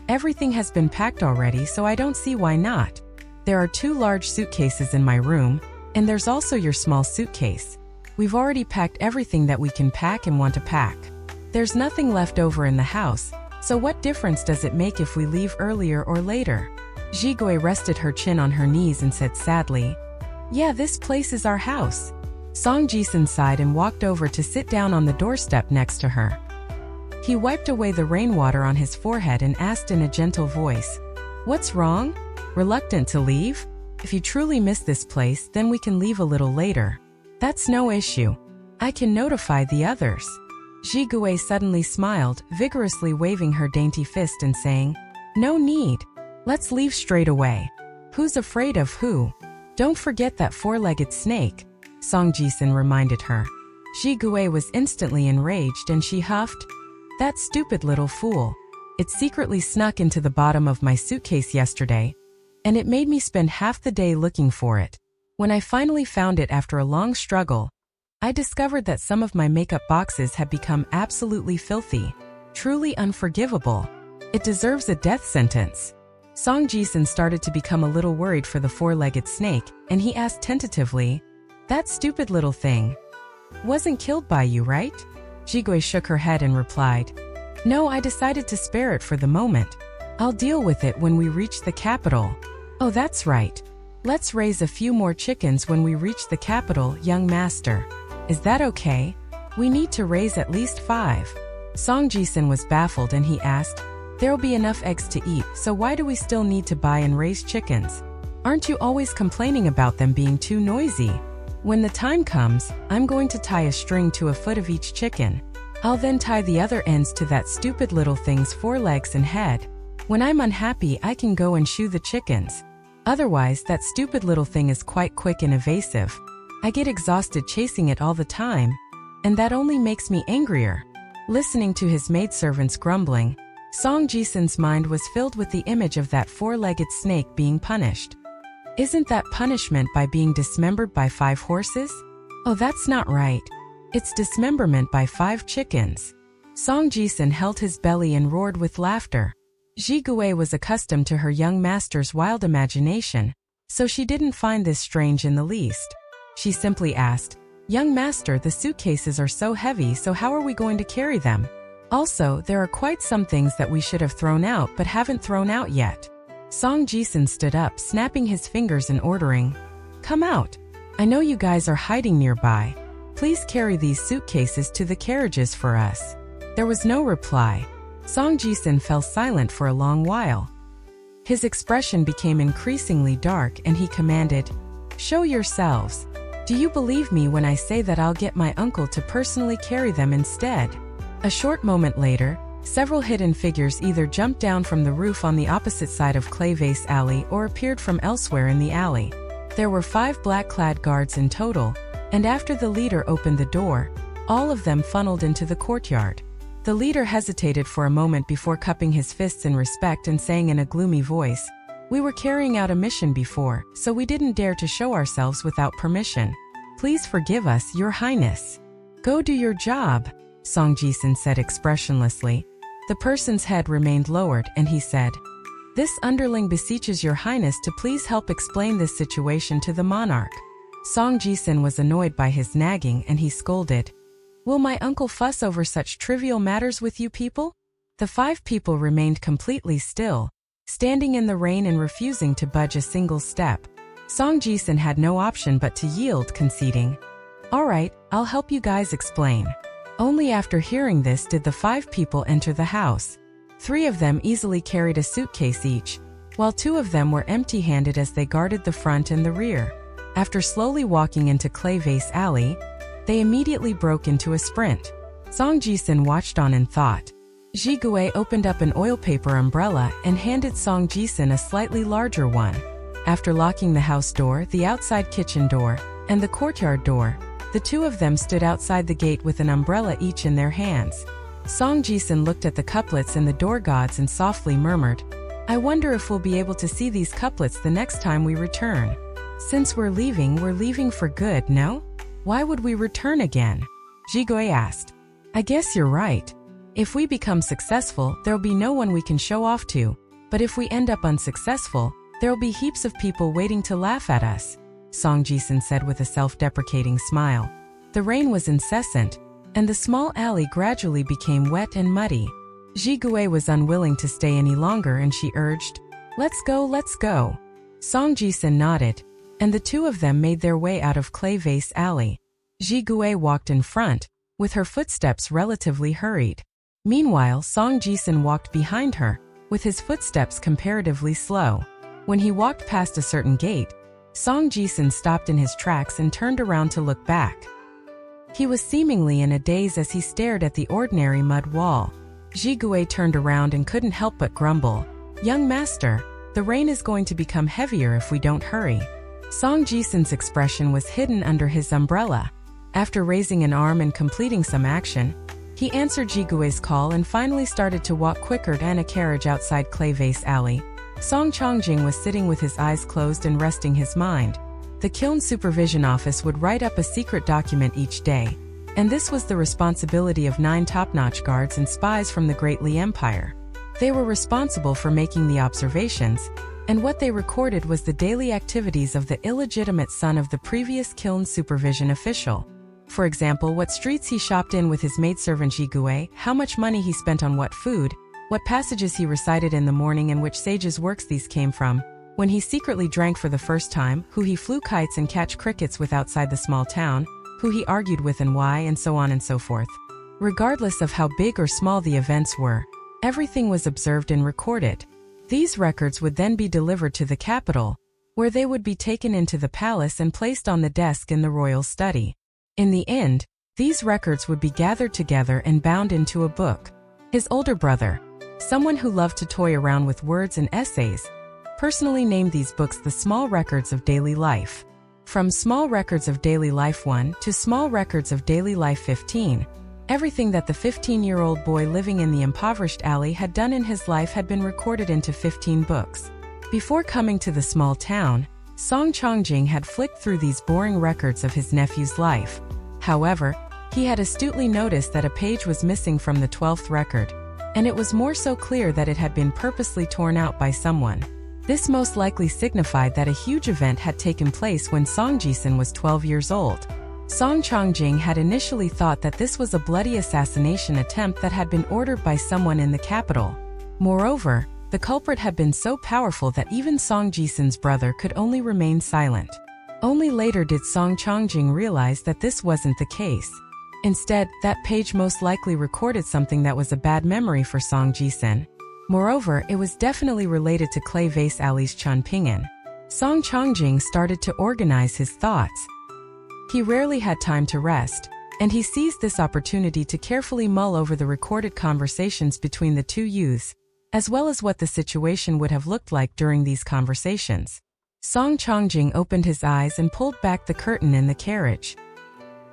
"Everything has been packed already, so I don't see why not. There are 2 large suitcases in my room, and there's also your small suitcase. We've already packed everything that we can pack and want to pack. There's nothing left over in the house, So what difference does it make if we leave earlier or later? Zhigui rested her chin on her knees and said sadly, "Yeah, this place is our house." Song Jisun sighed and walked over to sit down on the doorstep next to her. He wiped away the rainwater on his forehead and asked in a gentle voice, "What's wrong? Reluctant to leave? If you truly miss this place, then we can leave a little later. That's no issue. I can notify the others." Zhigui suddenly smiled, vigorously waving her dainty fist and saying, "No need. Let's leave straight away. Who's afraid of who? Don't forget that four-legged snake," Song Jisun reminded her. Zhigui was instantly enraged and she huffed, "That stupid little fool. It secretly snuck into the bottom of my suitcase yesterday, and it made me spend half the day looking for it. When I finally found it after a long struggle, I discovered that some of my makeup boxes had become absolutely filthy. Truly unforgivable. It deserves a death sentence." Song Jisun started to become a little worried for the four-legged snake, and he asked tentatively, "That stupid little thing wasn't killed by you, right?" Zhigui shook her head and replied, "No, I decided to spare it for the moment. I'll deal with it when we reach the capital." "Oh, that's right. Let's raise a few more chickens when we reach the capital, young master. Is that okay? We need to raise at least 5. Song Jisun was baffled and he asked, "There'll be enough eggs to eat, so why do we still need to buy and raise chickens? Aren't you always complaining about them being too noisy? When the time comes, I'm going to tie a string to a foot of each chicken. I'll then tie the other ends to that stupid little thing's 4 legs and head. When I'm unhappy, I can go and shoo the chickens. Otherwise, that stupid little thing is quite quick and evasive. I get exhausted chasing it all the time, and that only makes me angrier." Listening to his maidservants grumbling, Song Jisun's mind was filled with the image of that 4-legged snake being punished. Isn't that punishment by being dismembered by 5 horses? Oh, that's not right. It's dismemberment by 5 chickens. Song Jisun held his belly and roared with laughter. Zhigui was accustomed to her young master's wild imagination, so she didn't find this strange in the least. She simply asked, "Young master, the suitcases are so heavy, so how are we going to carry them? Also, there are quite some things that we should have thrown out but haven't thrown out yet." Song Jisun stood up, snapping his fingers and ordering, "Come out. I know you guys are hiding nearby. Please carry these suitcases to the carriages for us." There was no reply. Song Jisun fell silent for a long while. His expression became increasingly dark and he commanded, "Show yourselves. Do you believe me when I say that I'll get my uncle to personally carry them instead?" A short moment later, several hidden figures either jumped down from the roof on the opposite side of Clay Vase Alley or appeared from elsewhere in the alley. There were 5 black-clad guards in total, and after the leader opened the door, all of them funneled into the courtyard. The leader hesitated for a moment before cupping his fists in respect and saying in a gloomy voice, "We were carrying out a mission before, so we didn't dare to show ourselves without permission. Please forgive us, Your Highness." "Go do your job," Song Jisun said expressionlessly. The person's head remained lowered and he said, "This underling beseeches Your Highness to please help explain this situation to the monarch." Song Jisun was annoyed by his nagging and he scolded, "Will my uncle fuss over such trivial matters with you people?" The 5 people remained completely still, standing in the rain and refusing to budge a single step. Song Jisun had no option but to yield, conceding, "All right, I'll help you guys explain." Only after hearing this did the 5 people enter the house. 3 of them easily carried a suitcase each, while 2 of them were empty-handed as they guarded the front and the rear. After slowly walking into Clay Vase Alley, they immediately broke into a sprint. Song Jisun watched on and thought. Zhigui opened up an oil paper umbrella and handed Song Jisun a slightly larger one. After locking the house door, the outside kitchen door, and the courtyard door, the 2 of them stood outside the gate with an umbrella each in their hands. Song Jisun looked at the couplets and the door gods and softly murmured, "I wonder if we'll be able to see these couplets the next time we return. Since we're leaving for good, no? Why would we return again?" Zhigui asked. "I guess you're right. If we become successful, there'll be no one we can show off to. But if we end up unsuccessful, there'll be heaps of people waiting to laugh at us," Song Jisun said with a self-deprecating smile. The rain was incessant, and the small alley gradually became wet and muddy. Zhihou was unwilling to stay any longer and she urged, "Let's go, let's go." Song Jisun nodded, and the two of them made their way out of Clay Vase Alley. Zhihou walked in front, with her footsteps relatively hurried. Meanwhile, Song Jisun walked behind her, with his footsteps comparatively slow. When he walked past a certain gate, Song Jisun stopped in his tracks and turned around to look back. He was seemingly in a daze as he stared at the ordinary mud wall. Zhihou turned around and couldn't help but grumble, "Young master, the rain is going to become heavier if we don't hurry." Song Jisun's expression was hidden under his umbrella. After raising an arm and completing some action, he answered Zhihou's call and finally started to walk quicker than a carriage outside Clay Vase Alley. Song Chongjing was sitting with his eyes closed and resting his mind. The Kiln Supervision Office would write up a secret document each day, and this was the responsibility of 9 top-notch guards and spies from the Great Li Empire. They were responsible for making the observations, and what they recorded was the daily activities of the illegitimate son of the previous Kiln Supervision official. For example, what streets he shopped in with his maidservant Zhihou, how much money he spent on what food, what passages he recited in the morning and which sages' works these came from, when he secretly drank for the first time, who he flew kites and catch crickets with outside the small town, who he argued with and why, and so on and so forth. Regardless of how big or small the events were, everything was observed and recorded. These records would then be delivered to the capital, where they would be taken into the palace and placed on the desk in the royal study. In the end, these records would be gathered together and bound into a book. His older brother, someone who loved to toy around with words and essays, personally named these books the Small Records of Daily Life. From Small Records of Daily Life 1 to Small Records of Daily Life 15, everything that the 15-year-old boy living in the impoverished alley had done in his life had been recorded into 15 books. Before coming to the small town, Song Chongjing had flicked through these boring records of his nephew's life. However, he had astutely noticed that a page was missing from the 12th record, and it was more so clear that it had been purposely torn out by someone. This most likely signified that a huge event had taken place when Song Jisun was 12 years old. Song Chongjing had initially thought that this was a bloody assassination attempt that had been ordered by someone in the capital. Moreover, the culprit had been so powerful that even Song Jisun's brother could only remain silent. Only later did Song Chongjing realize that this wasn't the case. Instead, that page most likely recorded something that was a bad memory for Song Jisun. Moreover, it was definitely related to Clay Vase Alley's Chunping'an. Song Chongjing started to organize his thoughts. He rarely had time to rest, and he seized this opportunity to carefully mull over the recorded conversations between the two youths, as well as what the situation would have looked like during these conversations. Song Chongjing opened his eyes and pulled back the curtain in the carriage.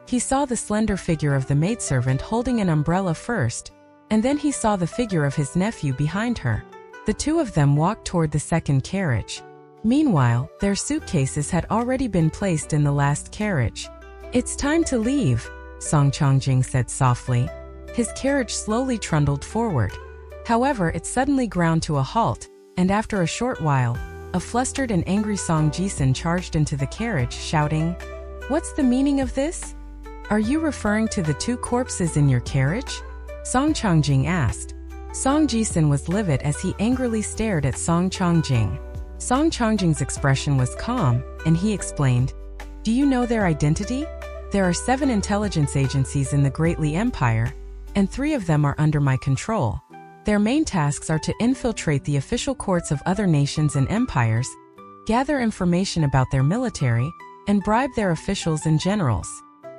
He saw the slender figure of the maidservant holding an umbrella first, and then he saw the figure of his nephew behind her. The two of them walked toward the second carriage. Meanwhile, their suitcases had already been placed in the last carriage. "It's time to leave," Song Chongjing said softly. His carriage slowly trundled forward. However, it suddenly ground to a halt, and after a short while, a flustered and angry Song Jisun charged into the carriage, shouting, "What's the meaning of this? Are you referring to the 2 corpses in your carriage?" Song Chongjing asked. Song Jisun was livid as he angrily stared at Song Chongjing. Song Chongjing's expression was calm, and he explained, "Do you know their identity? There are 7 intelligence agencies in the Great Li Empire, and 3 of them are under my control. Their main tasks are to infiltrate the official courts of other nations and empires, gather information about their military, and bribe their officials and generals.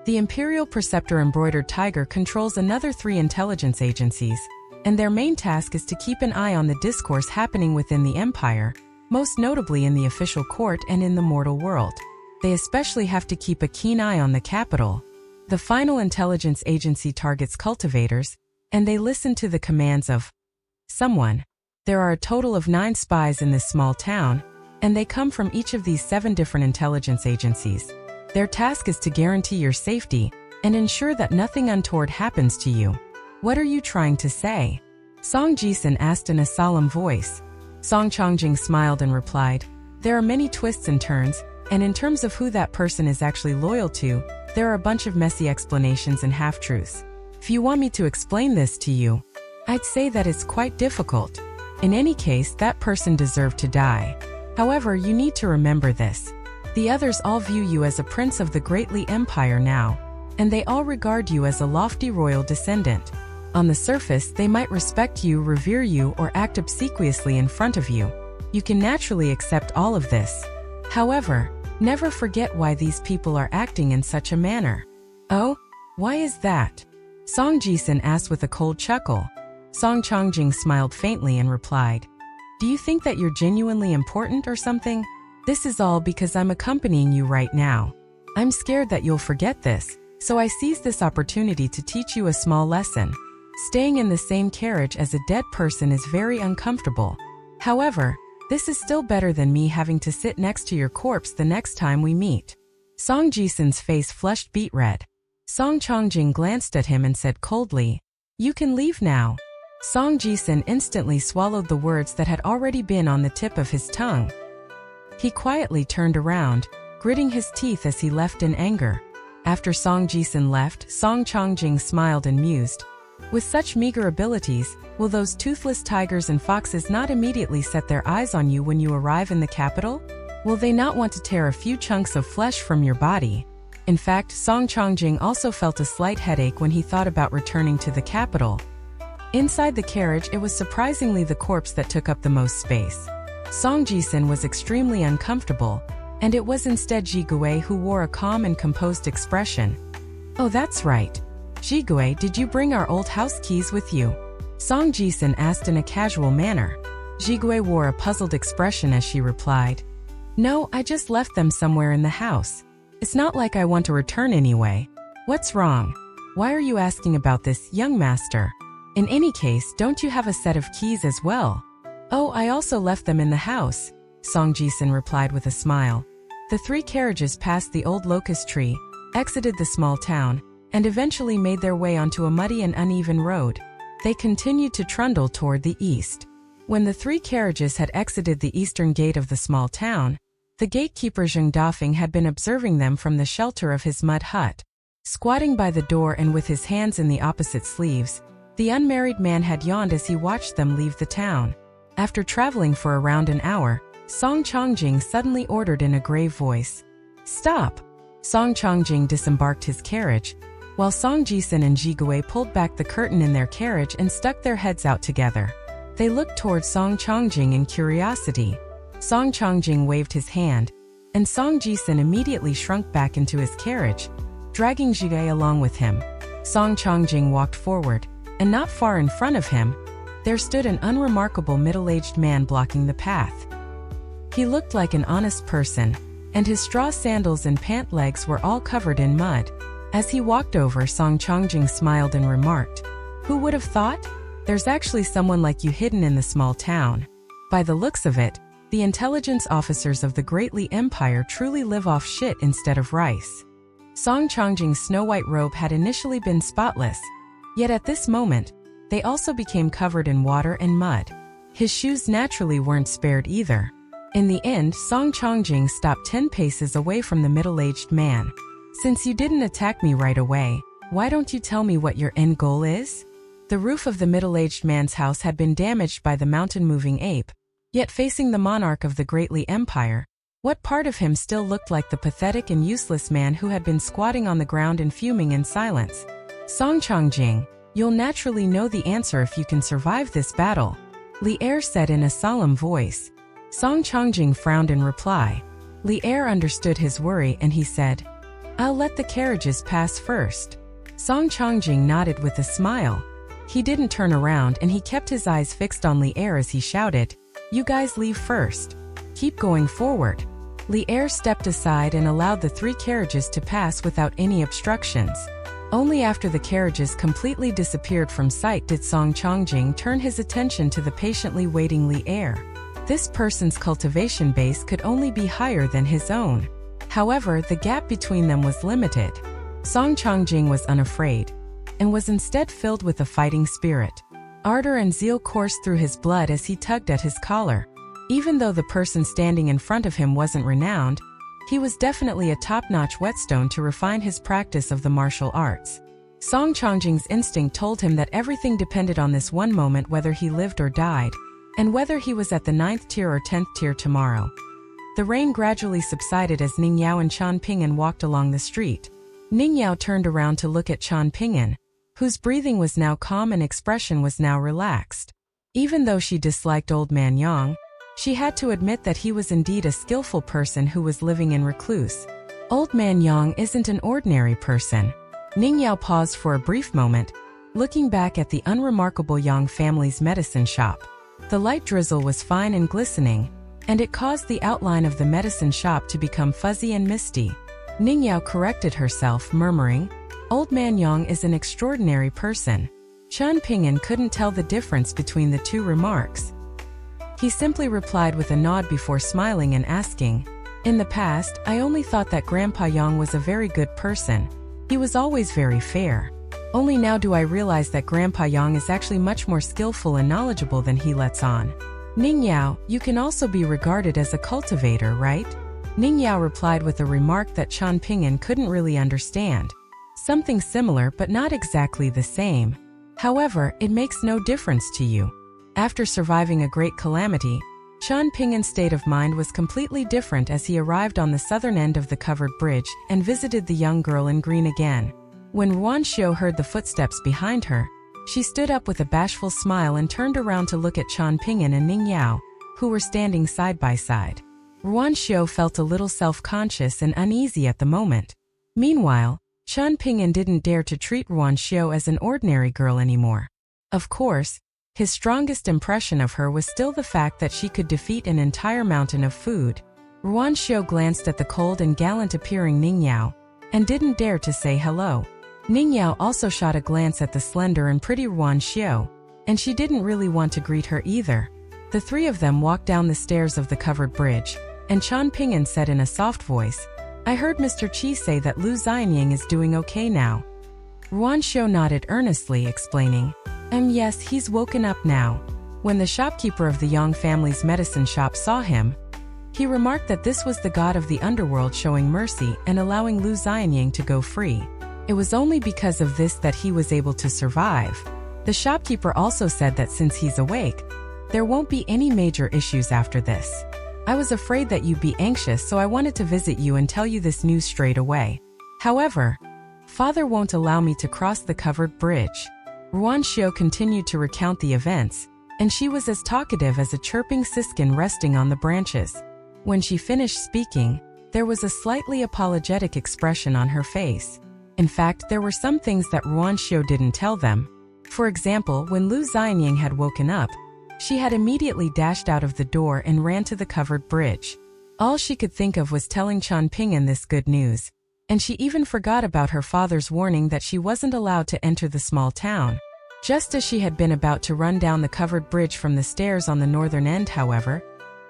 The Imperial Preceptor Embroidered Tiger controls another 3 intelligence agencies, and their main task is to keep an eye on the discourse happening within the empire, most notably in the official court and in the mortal world. They especially have to keep a keen eye on the capital. The final intelligence agency targets cultivators, and they listen to the commands of someone. There are a total of 9 spies in this small town, and they come from each of these 7 different intelligence agencies. Their task is to guarantee your safety and ensure that nothing untoward happens to you. What are you trying to say?" Song Jisun asked in a solemn voice. Song Chongjing smiled and replied, "There are many twists and turns, and in terms of who that person is actually loyal to, there are a bunch of messy explanations and half-truths. If you want me to explain this to you, I'd say that it's quite difficult. In any case, that person deserved to die. However, you need to remember this. The others all view you as a prince of the Great Li Empire now, and they all regard you as a lofty royal descendant. On the surface, they might respect you, revere you, or act obsequiously in front of you. You can naturally accept all of this. However, never forget why these people are acting in such a manner. Oh? Why is that? Song Jisun asked with a cold chuckle. Song Chongjing smiled faintly and replied, "Do you think that you're genuinely important or something? This is all because I'm accompanying you right now. I'm scared that you'll forget this, so I seized this opportunity to teach you a small lesson. Staying in the same carriage as a dead person is very uncomfortable. However, this is still better than me having to sit next to your corpse the next time we meet." Song Jisun's face flushed beet red. Song Chongjing glanced at him and said coldly, "You can leave now." Song Jisun instantly swallowed the words that had already been on the tip of his tongue. He quietly turned around, gritting his teeth as he left in anger. After Song Jisun left, Song Chongjing smiled and mused. With such meager abilities, will those toothless tigers and foxes not immediately set their eyes on you when you arrive in the capital? Will they not want to tear a few chunks of flesh from your body? In fact, Song Chongjing also felt a slight headache when he thought about returning to the capital. Inside the carriage, it was surprisingly the corpse that took up the most space. Song Jisun was extremely uncomfortable, and it was instead Zhuhou who wore a calm and composed expression. "Oh, that's right. Zhuhou, did you bring our old house keys with you?" Song Jisun asked in a casual manner. Zhuhou wore a puzzled expression as she replied, "No, I just left them somewhere in the house. It's not like I want to return anyway." "What's wrong? Why are you asking about this, young master? In any case, don't you have a set of keys as well?" "Oh, I also left them in the house," Song Jisun replied with a smile. The three carriages passed the old locust tree, exited the small town, and eventually made their way onto a muddy and uneven road. They continued to trundle toward the east. When the three carriages had exited the eastern gate of the small town, the gatekeeper Zheng Dafeng had been observing them from the shelter of his mud hut. Squatting by the door and with his hands in the opposite sleeves, the unmarried man had yawned as he watched them leave the town. After traveling for around an hour, Song Chongjing suddenly ordered in a grave voice, "Stop!" Song Chongjing disembarked his carriage, while Song Jisun and Zhuhou pulled back the curtain in their carriage and stuck their heads out together. They looked toward Song Chongjing in curiosity. Song Chongjing waved his hand, and Song Jisun immediately shrunk back into his carriage, dragging Zhuhou along with him. Song Chongjing walked forward, and not far in front of him, there stood an unremarkable middle-aged man blocking the path. He looked like an honest person, and his straw sandals and pant legs were all covered in mud. As he walked over, Song Chongjing smiled and remarked, "Who would have thought? There's actually someone like you hidden in the small town. By the looks of it, the intelligence officers of the Great Li Empire truly live off shit instead of rice." Song Chongjing's snow-white robe had initially been spotless, yet at this moment, they also became covered in water and mud. His shoes naturally weren't spared either. In the end, Song Chongjing stopped 10 paces away from the middle-aged man. "Since you didn't attack me right away, why don't you tell me what your end goal is?" The roof of the middle-aged man's house had been damaged by the mountain-moving ape, yet facing the monarch of the Great Li Empire, what part of him still looked like the pathetic and useless man who had been squatting on the ground and fuming in silence? "Song Chongjing, you'll naturally know the answer if you can survive this battle," Li Er said in a solemn voice. Song Chongjing frowned in reply. Li Er understood his worry and he said, "I'll let the carriages pass first." Song Chongjing nodded with a smile. He didn't turn around and he kept his eyes fixed on Li Er as he shouted, "You guys leave first. Keep going forward." Li Er stepped aside and allowed the three carriages to pass without any obstructions. Only after the carriages completely disappeared from sight did Song Chongjing turn his attention to the patiently waiting Li Er. This person's cultivation base could only be higher than his own. However, the gap between them was limited. Song Chongjing was unafraid, and was instead filled with a fighting spirit. Ardor and zeal coursed through his blood as he tugged at his collar. Even though the person standing in front of him wasn't renowned, he was definitely a top-notch whetstone to refine his practice of the martial arts. Song Changjing's instinct told him that everything depended on this one moment, whether he lived or died, and whether he was at the 9th tier or 10th tier tomorrow. The rain gradually subsided as Ning Yao and Chen Ping'an walked along the street. Ning Yao turned around to look at Chen Ping'an, whose breathing was now calm and expression was now relaxed. Even though she disliked Old Man Yang, she had to admit that he was indeed a skillful person who was living in recluse. Old Man Yang isn't an ordinary person. Ning Yao paused for a brief moment, looking back at the unremarkable Yang family's medicine shop. The light drizzle was fine and glistening, and it caused the outline of the medicine shop to become fuzzy and misty. Ning Yao corrected herself, murmuring, "Old Man Yang is an extraordinary person." Chen Ping'an couldn't tell the difference between the two remarks. He simply replied with a nod before smiling and asking, "In the past, I only thought that Grandpa Yang was a very good person. He was always very fair. Only now do I realize that Grandpa Yang is actually much more skillful and knowledgeable than he lets on." "Ning Yao, you can also be regarded as a cultivator, right?" Ning Yao replied with a remark that Chen Ping'an couldn't really understand. "Something similar but not exactly the same. However, it makes no difference to you." After surviving a great calamity, Chen Ping'an's state of mind was completely different as he arrived on the southern end of the covered bridge and visited the young girl in green again. When Ruan Xiu heard the footsteps behind her, she stood up with a bashful smile and turned around to look at Chen Ping'an and Ning Yao, who were standing side by side. Ruan Xiu felt a little self-conscious and uneasy at the moment. Meanwhile, Chen Ping'an didn't dare to treat Ruan Xiu as an ordinary girl anymore. Of course, his strongest impression of her was still the fact that she could defeat an entire mountain of food. Ruan Xiu glanced at the cold and gallant-appearing Ning Yao, and didn't dare to say hello. Ning Yao also shot a glance at the slender and pretty Ruan Xiu, and she didn't really want to greet her either. The three of them walked down the stairs of the covered bridge, and Chen Ping'an said in a soft voice, "I heard Mr. Qi say that Lu Xianying is doing okay now." Ruan Xiu nodded earnestly, explaining, Yes, he's woken up now." When the shopkeeper of the Yang family's medicine shop saw him, he remarked that this was the god of the underworld showing mercy and allowing Lu Xianying to go free. It was only because of this that he was able to survive. The shopkeeper also said that since he's awake, there won't be any major issues after this. "I was afraid that you'd be anxious, so I wanted to visit you and tell you this news straight away. However, Father won't allow me to cross the covered bridge." Ruan Xiu continued to recount the events, and she was as talkative as a chirping siskin resting on the branches. When she finished speaking, there was a slightly apologetic expression on her face. In fact, there were some things that Ruan Xiu didn't tell them. For example, when Lu Xianying had woken up, she had immediately dashed out of the door and ran to the covered bridge. All she could think of was telling Chen Ping'an this good news, and she even forgot about her father's warning that she wasn't allowed to enter the small town. Just as she had been about to run down the covered bridge from the stairs on the northern end, however,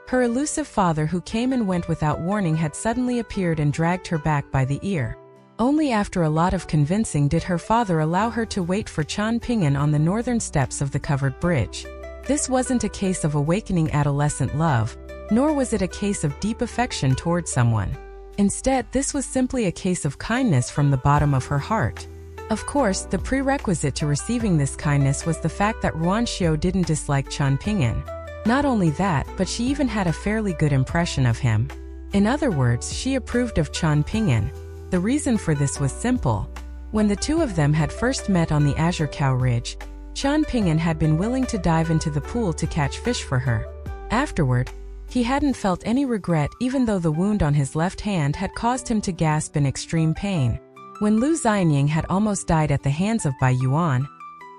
her elusive father, who came and went without warning, had suddenly appeared and dragged her back by the ear. Only after a lot of convincing did her father allow her to wait for Chen Ping'an on the northern steps of the covered bridge. This wasn't a case of awakening adolescent love, nor was it a case of deep affection toward someone. Instead, this was simply a case of kindness from the bottom of her heart. Of course, the prerequisite to receiving this kindness was the fact that Ruan Xiu didn't dislike Chen Ping'an. Not only that, but she even had a fairly good impression of him. In other words, she approved of Chen Ping'an. The reason for this was simple. When the two of them had first met on the Azure Cow Ridge, Chen Ping'an had been willing to dive into the pool to catch fish for her. Afterward, he hadn't felt any regret, even though the wound on his left hand had caused him to gasp in extreme pain. When Lu Xianying had almost died at the hands of Bai Yuan,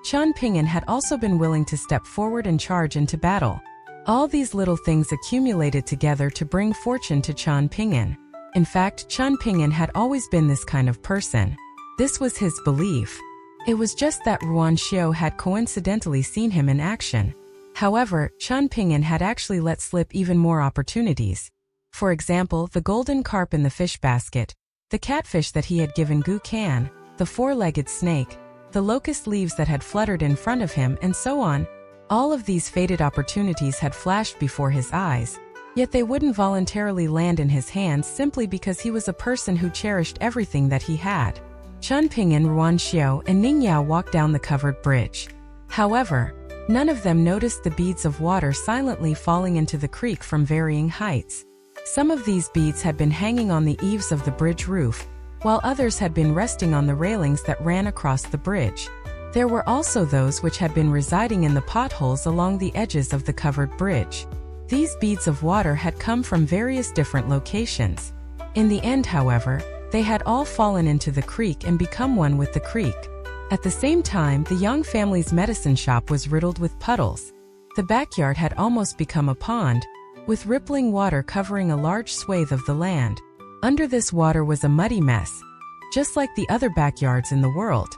Chen Ping'an had also been willing to step forward and charge into battle. All these little things accumulated together to bring fortune to Chen Ping'an. In fact, Chen Ping'an had always been this kind of person. This was his belief. It was just that Ruan Xiu had coincidentally seen him in action. However, Chen Ping'an had actually let slip even more opportunities. For example, the golden carp in the fish basket, the catfish that he had given Gu Kan, the four-legged snake, the locust leaves that had fluttered in front of him, and so on. All of these fated opportunities had flashed before his eyes, yet they wouldn't voluntarily land in his hands simply because he was a person who cherished everything that he had. Chun Ping and Ruan Xiao and Ning Yao walked down the covered bridge. However, none of them noticed the beads of water silently falling into the creek from varying heights. Some of these beads had been hanging on the eaves of the bridge roof, while others had been resting on the railings that ran across the bridge. There were also those which had been residing in the potholes along the edges of the covered bridge. These beads of water had come from various different locations. In the end, however, they had all fallen into the creek and become one with the creek. At the same time, the Yang family's medicine shop was riddled with puddles. The backyard had almost become a pond, with rippling water covering a large swathe of the land. Under this water was a muddy mess, just like the other backyards in the world.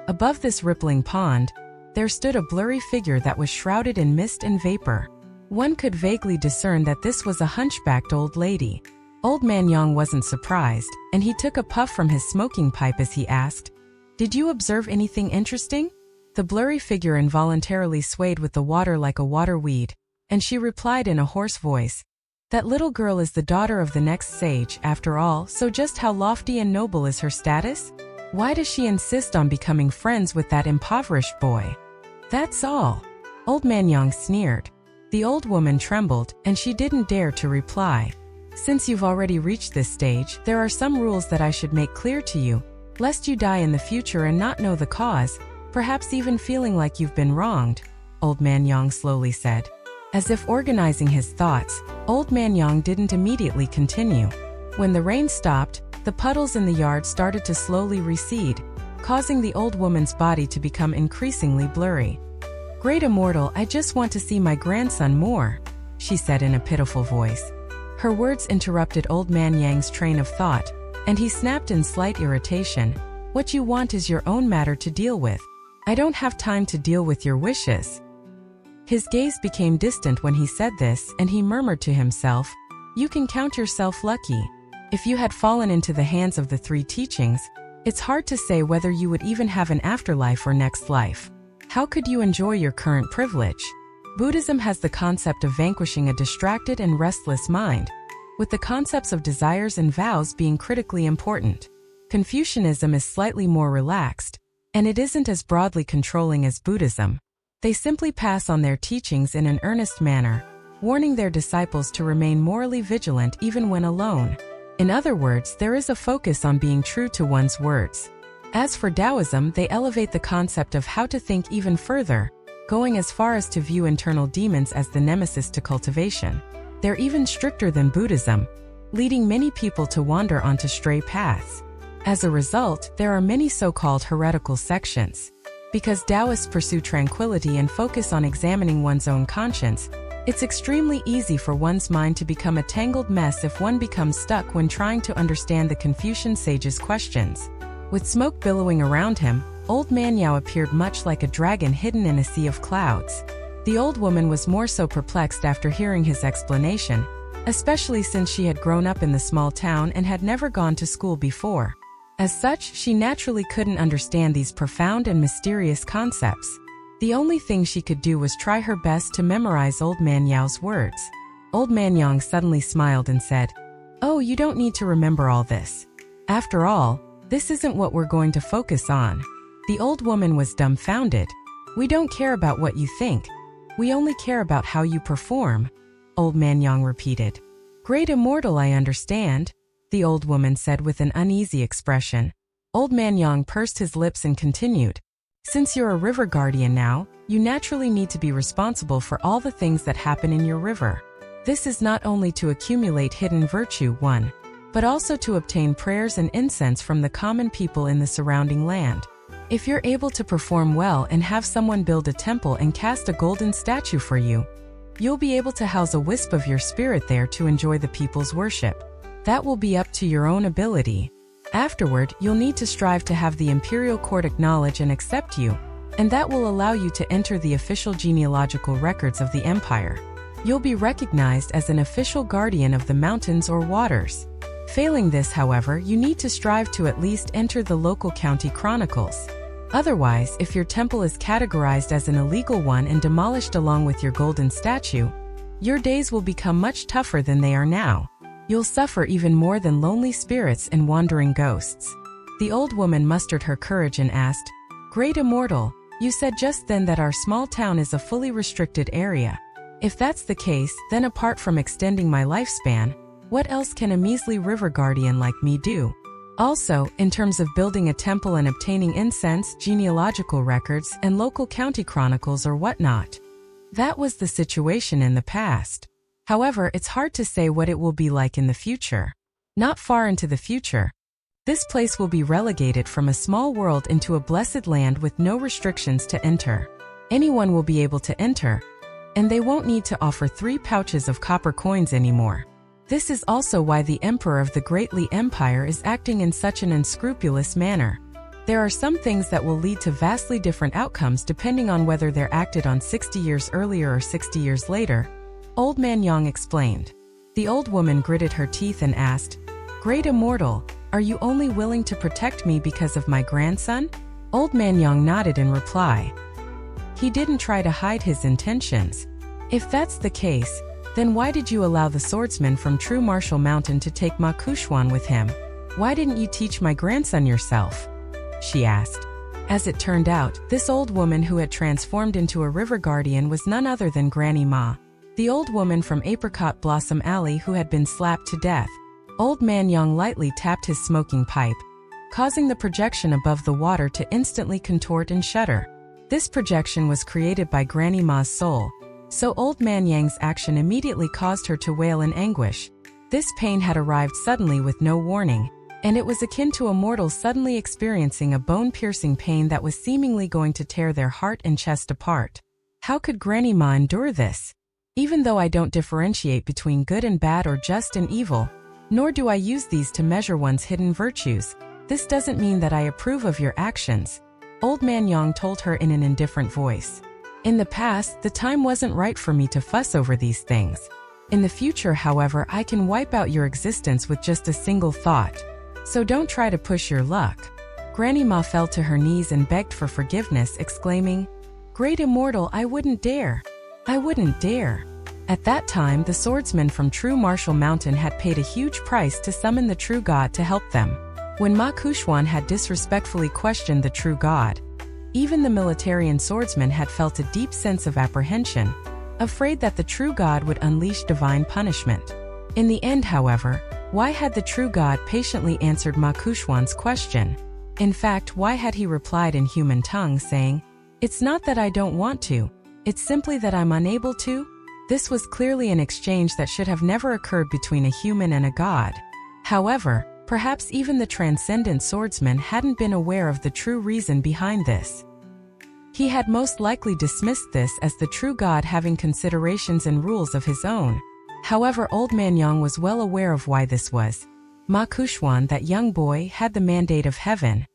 Above this rippling pond, there stood a blurry figure that was shrouded in mist and vapor. One could vaguely discern that this was a hunchbacked old lady. Old Man Yang wasn't surprised, and he took a puff from his smoking pipe as he asked, "Did you observe anything interesting?" The blurry figure involuntarily swayed with the water like a water weed, and she replied in a hoarse voice, "That little girl is the daughter of the next sage, after all, so just how lofty and noble is her status? Why does she insist on becoming friends with that impoverished boy? That's all." Old Man Yang sneered. The old woman trembled, and she didn't dare to reply. "Since you've already reached this stage, there are some rules that I should make clear to you, lest you die in the future and not know the cause, perhaps even feeling like you've been wronged," Old Man Yang slowly said. As if organizing his thoughts, Old Man Yang didn't immediately continue. When the rain stopped, the puddles in the yard started to slowly recede, causing the old woman's body to become increasingly blurry. "Great Immortal, I just want to see my grandson more," she said in a pitiful voice. Her words interrupted Old Man Yang's train of thought, and he snapped in slight irritation, "What you want is your own matter to deal with. I don't have time to deal with your wishes." His gaze became distant when he said this, and he murmured to himself, "You can count yourself lucky. If you had fallen into the hands of the three teachings, it's hard to say whether you would even have an afterlife or next life. How could you enjoy your current privilege?" Buddhism has the concept of vanquishing a distracted and restless mind, with the concepts of desires and vows being critically important. Confucianism is slightly more relaxed, and it isn't as broadly controlling as Buddhism. They simply pass on their teachings in an earnest manner, warning their disciples to remain morally vigilant even when alone. In other words, there is a focus on being true to one's words. As for Taoism, they elevate the concept of how to think even further, going as far as to view internal demons as the nemesis to cultivation. They're even stricter than Buddhism, leading many people to wander onto stray paths. As a result, there are many so-called heretical sections. Because Taoists pursue tranquility and focus on examining one's own conscience, it's extremely easy for one's mind to become a tangled mess if one becomes stuck when trying to understand the Confucian sage's questions. With smoke billowing around him, Old Man Yao appeared much like a dragon hidden in a sea of clouds. The old woman was more so perplexed after hearing his explanation, especially since she had grown up in the small town and had never gone to school before. As such, she naturally couldn't understand these profound and mysterious concepts. The only thing she could do was try her best to memorize Old Man Yao's words. Old Man Yang suddenly smiled and said, "Oh, you don't need to remember all this. After all, this isn't what we're going to focus on." The old woman was dumbfounded. "We don't care about what you think. We only care about how you perform," Old Man Yang repeated. "Great Immortal, I understand," the old woman said with an uneasy expression. Old Man Yang pursed his lips and continued, "Since you're a river guardian now, you naturally need to be responsible for all the things that happen in your river. This is not only to accumulate hidden virtue, one, but also to obtain prayers and incense from the common people in the surrounding land. If you're able to perform well and have someone build a temple and cast a golden statue for you, you'll be able to house a wisp of your spirit there to enjoy the people's worship. That will be up to your own ability. Afterward, you'll need to strive to have the imperial court acknowledge and accept you, and that will allow you to enter the official genealogical records of the empire. You'll be recognized as an official guardian of the mountains or waters. Failing this, however, you need to strive to at least enter the local county chronicles. Otherwise, if your temple is categorized as an illegal one and demolished along with your golden statue, your days will become much tougher than they are now. You'll suffer even more than lonely spirits and wandering ghosts. The old woman mustered her courage and asked, "Great Immortal, you said just then that our small town is a fully restricted area. If that's the case, then apart from extending my lifespan, what else can a measly river guardian like me do? Also, in terms of building a temple and obtaining incense, genealogical records, and local county chronicles or whatnot." That was the situation in the past. However, it's hard to say what it will be like in the future. Not far into the future, this place will be relegated from a small world into a blessed land with no restrictions to enter. Anyone will be able to enter, and they won't need to offer 3 pouches of copper coins anymore. This is also why the Emperor of the Great Li Empire is acting in such an unscrupulous manner. There are some things that will lead to vastly different outcomes depending on whether they're acted on 60 years earlier or 60 years later, Old Man Yang explained. The old woman gritted her teeth and asked, "Great Immortal, are you only willing to protect me because of my grandson?" Old Man Yang nodded in reply. He didn't try to hide his intentions. "If that's the case, then why did you allow the swordsman from True Martial Mountain to take Ma Kuxuan with him? Why didn't you teach my grandson yourself?" she asked. As it turned out, this old woman who had transformed into a river guardian was none other than Granny Ma, the old woman from Apricot Blossom Alley who had been slapped to death. Old Man Yang lightly tapped his smoking pipe, causing the projection above the water to instantly contort and shudder. This projection was created by Granny Ma's soul, so Old Man Yang's action immediately caused her to wail in anguish. This pain had arrived suddenly with no warning, and it was akin to a mortal suddenly experiencing a bone-piercing pain that was seemingly going to tear their heart and chest apart. How could Granny Ma endure this? Even though I don't differentiate between good and bad or just and evil, nor do I use these to measure one's hidden virtues, this doesn't mean that I approve of your actions, Old Man Yang told her in an indifferent voice. In the past, the time wasn't right for me to fuss over these things. In the future, however, I can wipe out your existence with just a single thought. So don't try to push your luck. Granny Ma fell to her knees and begged for forgiveness, exclaiming, "Great Immortal, I wouldn't dare. I wouldn't dare." At that time, the swordsman from True Martial Mountain had paid a huge price to summon the true god to help them. When Ma Kuxuan had disrespectfully questioned the true god, even the military and swordsman had felt a deep sense of apprehension, afraid that the true god would unleash divine punishment. In the end, however, why had the true god patiently answered Ma Kuxuan's question? In fact, why had he replied in human tongue saying, "It's not that I don't want to, it's simply that I'm unable to"? This was clearly an exchange that should have never occurred between a human and a god. However, perhaps even the transcendent swordsman hadn't been aware of the true reason behind this. He had most likely dismissed this as the true god having considerations and rules of his own. However, Old Man Yang was well aware of why this was. Ma Kuxuan, that young boy, had the mandate of heaven.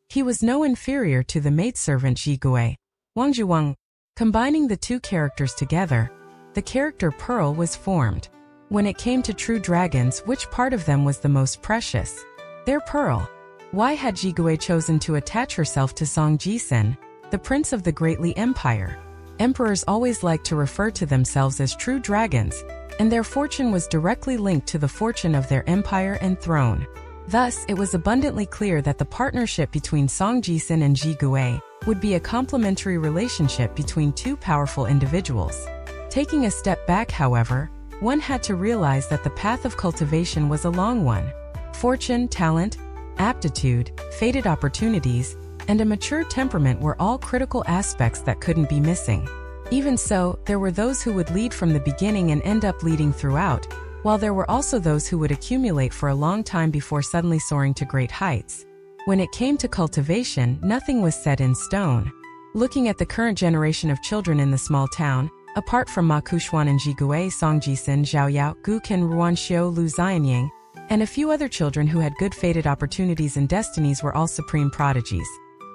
He was no inferior to the maidservant Jigui, Wangjuwang. Combining the two characters together, the character Pearl was formed. When it came to true dragons, which part of them was the most precious? Their pearl. Why had Jigui chosen to attach herself to Song Jisen, the prince of the Great Li Empire? Emperors always like to refer to themselves as true dragons, and their fortune was directly linked to the fortune of their empire and throne. Thus, it was abundantly clear that the partnership between Song Jisen and Jigui would be a complementary relationship between two powerful individuals. Taking a step back, however, one had to realize that the path of cultivation was a long one. Fortune, talent, aptitude, fated opportunities, and a mature temperament were all critical aspects that couldn't be missing. Even so, there were those who would lead from the beginning and end up leading throughout, while there were also those who would accumulate for a long time before suddenly soaring to great heights. When it came to cultivation, nothing was set in stone. Looking at the current generation of children in the small town, apart from Ma Kuxuan and Jigui, Song Jisen, Zhaoyao, Guken, Ruanxiu, Lu Xianying, and a few other children who had good fated opportunities and destinies were all supreme prodigies.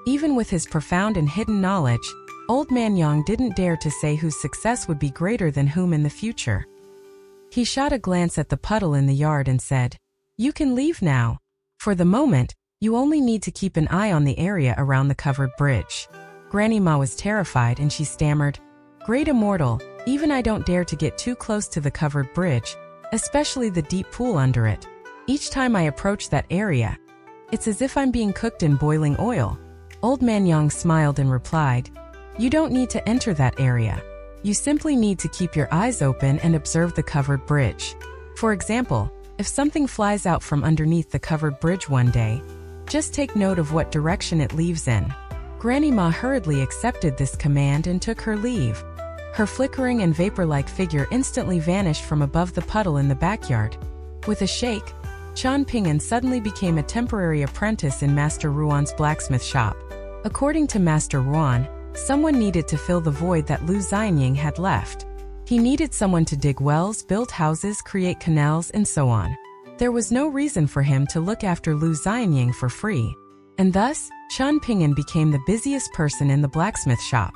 Even with his profound and hidden knowledge, Old Man Yang didn't dare to say whose success would be greater than whom in the future. He shot a glance at the puddle in the yard and said, "You can leave now. For the moment, you only need to keep an eye on the area around the covered bridge." Granny Ma was terrified and she stammered, "Great Immortal, even I don't dare to get too close to the covered bridge, especially the deep pool under it. Each time I approach that area, It's as if I'm being cooked in boiling oil." Old Man Yang smiled and replied, "You don't need to enter that area. You simply need to keep your eyes open and observe the covered bridge. For example, if something flies out from underneath the covered bridge one day, just take note of what direction it leaves in." Granny Ma hurriedly accepted this command and took her leave. Her flickering and vapor-like figure instantly vanished from above the puddle in the backyard. With a shake, Qian Ping'an suddenly became a temporary apprentice in Master Ruan's blacksmith shop. According to Master Ruan, someone needed to fill the void that Lu Xianying had left. He needed someone to dig wells, build houses, create canals, and so on. There was no reason for him to look after Lu Xianying for free. And thus, Qian Ping'an became the busiest person in the blacksmith shop.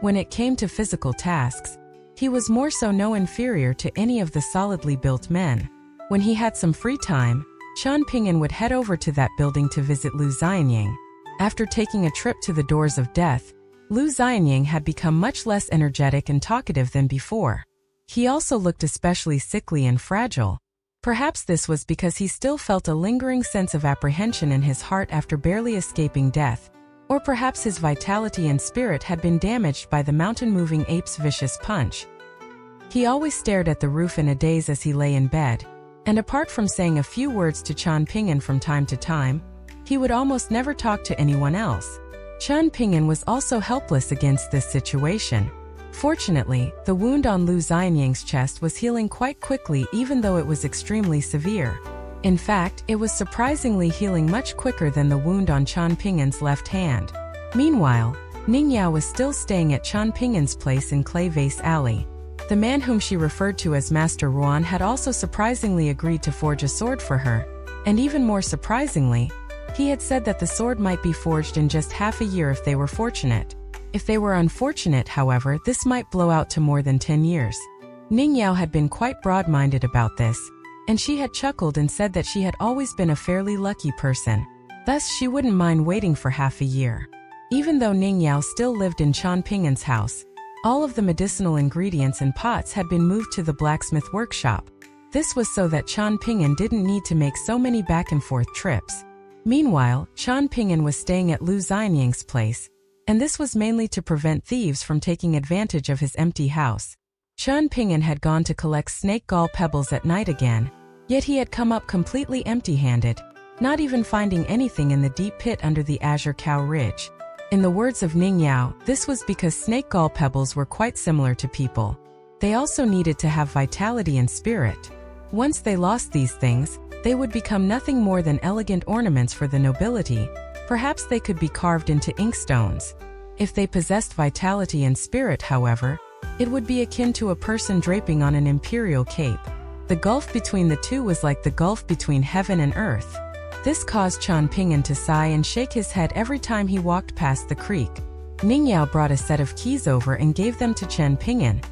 When it came to physical tasks, he was more so no inferior to any of the solidly built men. When he had some free time, Qian Ping'an would head over to that building to visit Lu Xianying. After taking a trip to the doors of death, Lu Xianying had become much less energetic and talkative than before. He also looked especially sickly and fragile. Perhaps this was because he still felt a lingering sense of apprehension in his heart after barely escaping death, or perhaps his vitality and spirit had been damaged by the mountain-moving ape's vicious punch. He always stared at the roof in a daze as he lay in bed, and apart from saying a few words to Qian Ping'an from time to time, he would almost never talk to anyone else. Qian Ping'an was also helpless against this situation. Fortunately, the wound on Lu Xianying's chest was healing quite quickly even though it was extremely severe. In fact, it was surprisingly healing much quicker than the wound on Qian Ping'an's left hand. Meanwhile, Ning Yao was still staying at Qian Ping'an's place in Clay Vase Alley. The man whom she referred to as Master Ruan had also surprisingly agreed to forge a sword for her, and even more surprisingly, he had said that the sword might be forged in just half a year if they were fortunate. If they were unfortunate, however, this might blow out to more than 10 years. Ning Yao had been quite broad-minded about this, and she had chuckled and said that she had always been a fairly lucky person. Thus, she wouldn't mind waiting for half a year. Even though Ning Yao still lived in Qian Ping'an's house, all of the medicinal ingredients and pots had been moved to the blacksmith workshop. This was so that Qian Ping'an didn't need to make so many back-and-forth trips. Meanwhile, Qian Ping'an was staying at Lu Xianying's place, and this was mainly to prevent thieves from taking advantage of his empty house. Qian Ping'an had gone to collect snake gall pebbles at night again, yet he had come up completely empty-handed, not even finding anything in the deep pit under the Azure Cow Ridge. In the words of Ning Yao, this was because snake gall pebbles were quite similar to people. They also needed to have vitality and spirit. Once they lost these things, they would become nothing more than elegant ornaments for the nobility. Perhaps they could be carved into inkstones. If they possessed vitality and spirit, however, it would be akin to a person draping on an imperial cape. The gulf between the two was like the gulf between heaven and earth. This caused Qian Ping'an to sigh and shake his head every time he walked past the creek. Ning Yao brought a set of keys over and gave them to Qian Ping'an,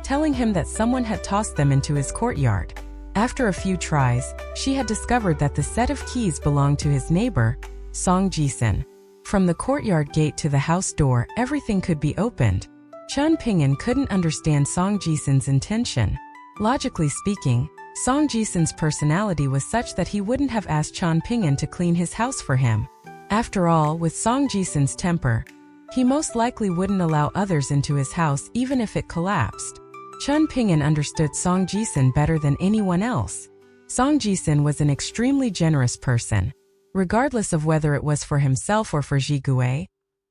telling him that someone had tossed them into his courtyard. After a few tries, she had discovered that the set of keys belonged to his neighbor, Song Jisun. From the courtyard gate to the house door, everything could be opened. Qian Ping'an couldn't understand Song Jisun's intention. Logically speaking, Song Jisun's personality was such that he wouldn't have asked Qian Ping'an to clean his house for him. After all, with Song Jisun's temper, he most likely wouldn't allow others into his house even if it collapsed. Qian Ping'an understood Song Jisun better than anyone else. Song Jisun was an extremely generous person. Regardless of whether it was for himself or for Zhigui,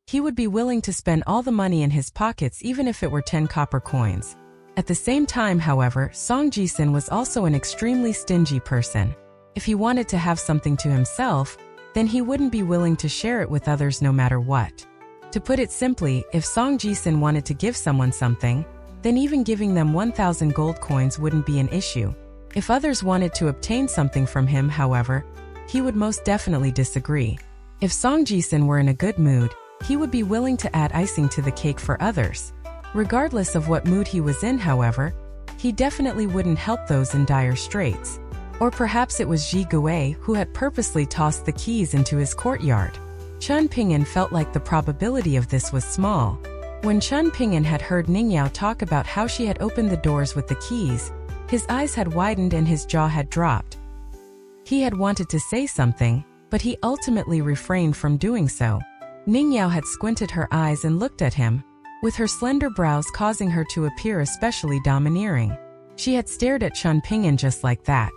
he would be willing to spend all the money in his pockets even if it were 10 copper coins. At the same time, however, Song Jisun was also an extremely stingy person. If he wanted to have something to himself, then he wouldn't be willing to share it with others no matter what. To put it simply, if Song Jisun wanted to give someone something, then even giving them 1,000 gold coins wouldn't be an issue. If others wanted to obtain something from him, however, he would most definitely disagree. If Song Jisun were in a good mood, he would be willing to add icing to the cake for others. Regardless of what mood he was in, however, he definitely wouldn't help those in dire straits. Or perhaps it was Zhigui who had purposely tossed the keys into his courtyard. Qian Ping'an felt like the probability of this was small. When Qian Ping'an had heard Ning Yao talk about how she had opened the doors with the keys, his eyes had widened and his jaw had dropped. He had wanted to say something, but he ultimately refrained from doing so. Ning Yao had squinted her eyes and looked at him, with her slender brows causing her to appear especially domineering. She had stared at Chen Pingyan just like that.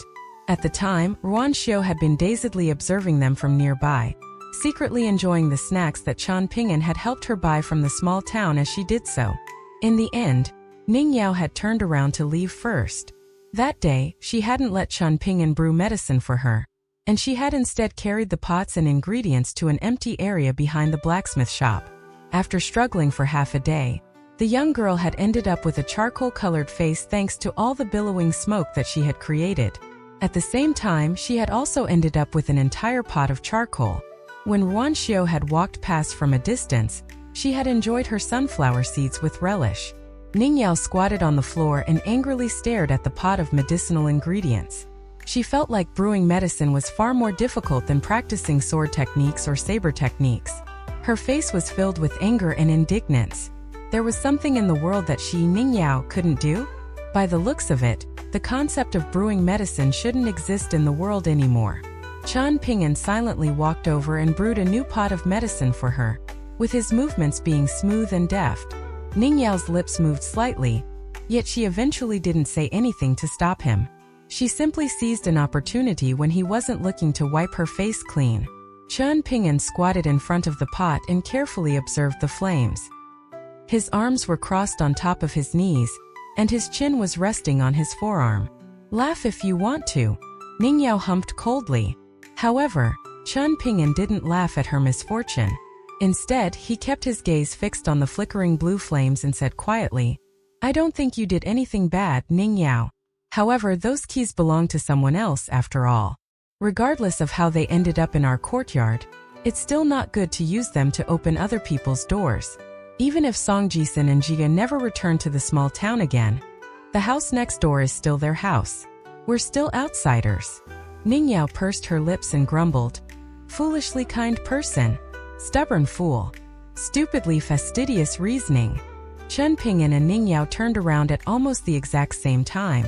At the time, Ruan Xiu had been dazedly observing them from nearby, secretly enjoying the snacks that Chen Pingyan had helped her buy from the small town as she did so. In the end, Ning Yao had turned around to leave first. That day, she hadn't let Chen Pingyan brew medicine for her, and she had instead carried the pots and ingredients to an empty area behind the blacksmith shop. After struggling for half a day, the young girl had ended up with a charcoal-colored face thanks to all the billowing smoke that she had created. At the same time, she had also ended up with an entire pot of charcoal. When Ruan Xiu had walked past from a distance, she had enjoyed her sunflower seeds with relish. Ning Yao squatted on the floor and angrily stared at the pot of medicinal ingredients. She felt like brewing medicine was far more difficult than practicing sword techniques or saber techniques. Her face was filled with anger and indignance. There was something in the world that she, Ning Yao, couldn't do? By the looks of it, the concept of brewing medicine shouldn't exist in the world anymore. Chen Pingyan silently walked over and brewed a new pot of medicine for her, with his movements being smooth and deft. Ning Yao's lips moved slightly, yet she eventually didn't say anything to stop him. She simply seized an opportunity when he wasn't looking to wipe her face clean. Chen Pingyan squatted in front of the pot and carefully observed the flames. His arms were crossed on top of his knees, and his chin was resting on his forearm. "Laugh if you want to," Ning Yao humped coldly. However, Chen Pingyan didn't laugh at her misfortune. Instead, he kept his gaze fixed on the flickering blue flames and said quietly, "I don't think you did anything bad, Ning Yao. However, those keys belong to someone else after all. Regardless of how they ended up in our courtyard, it's still not good to use them to open other people's doors. Even if Song Jisun and Jia never return to the small town again, the house next door is still their house. We're still outsiders." Ning Yao pursed her lips and grumbled, "Foolishly kind person. Stubborn fool. Stupidly fastidious reasoning." Chen Pingyan and Ning Yao turned around at almost the exact same time.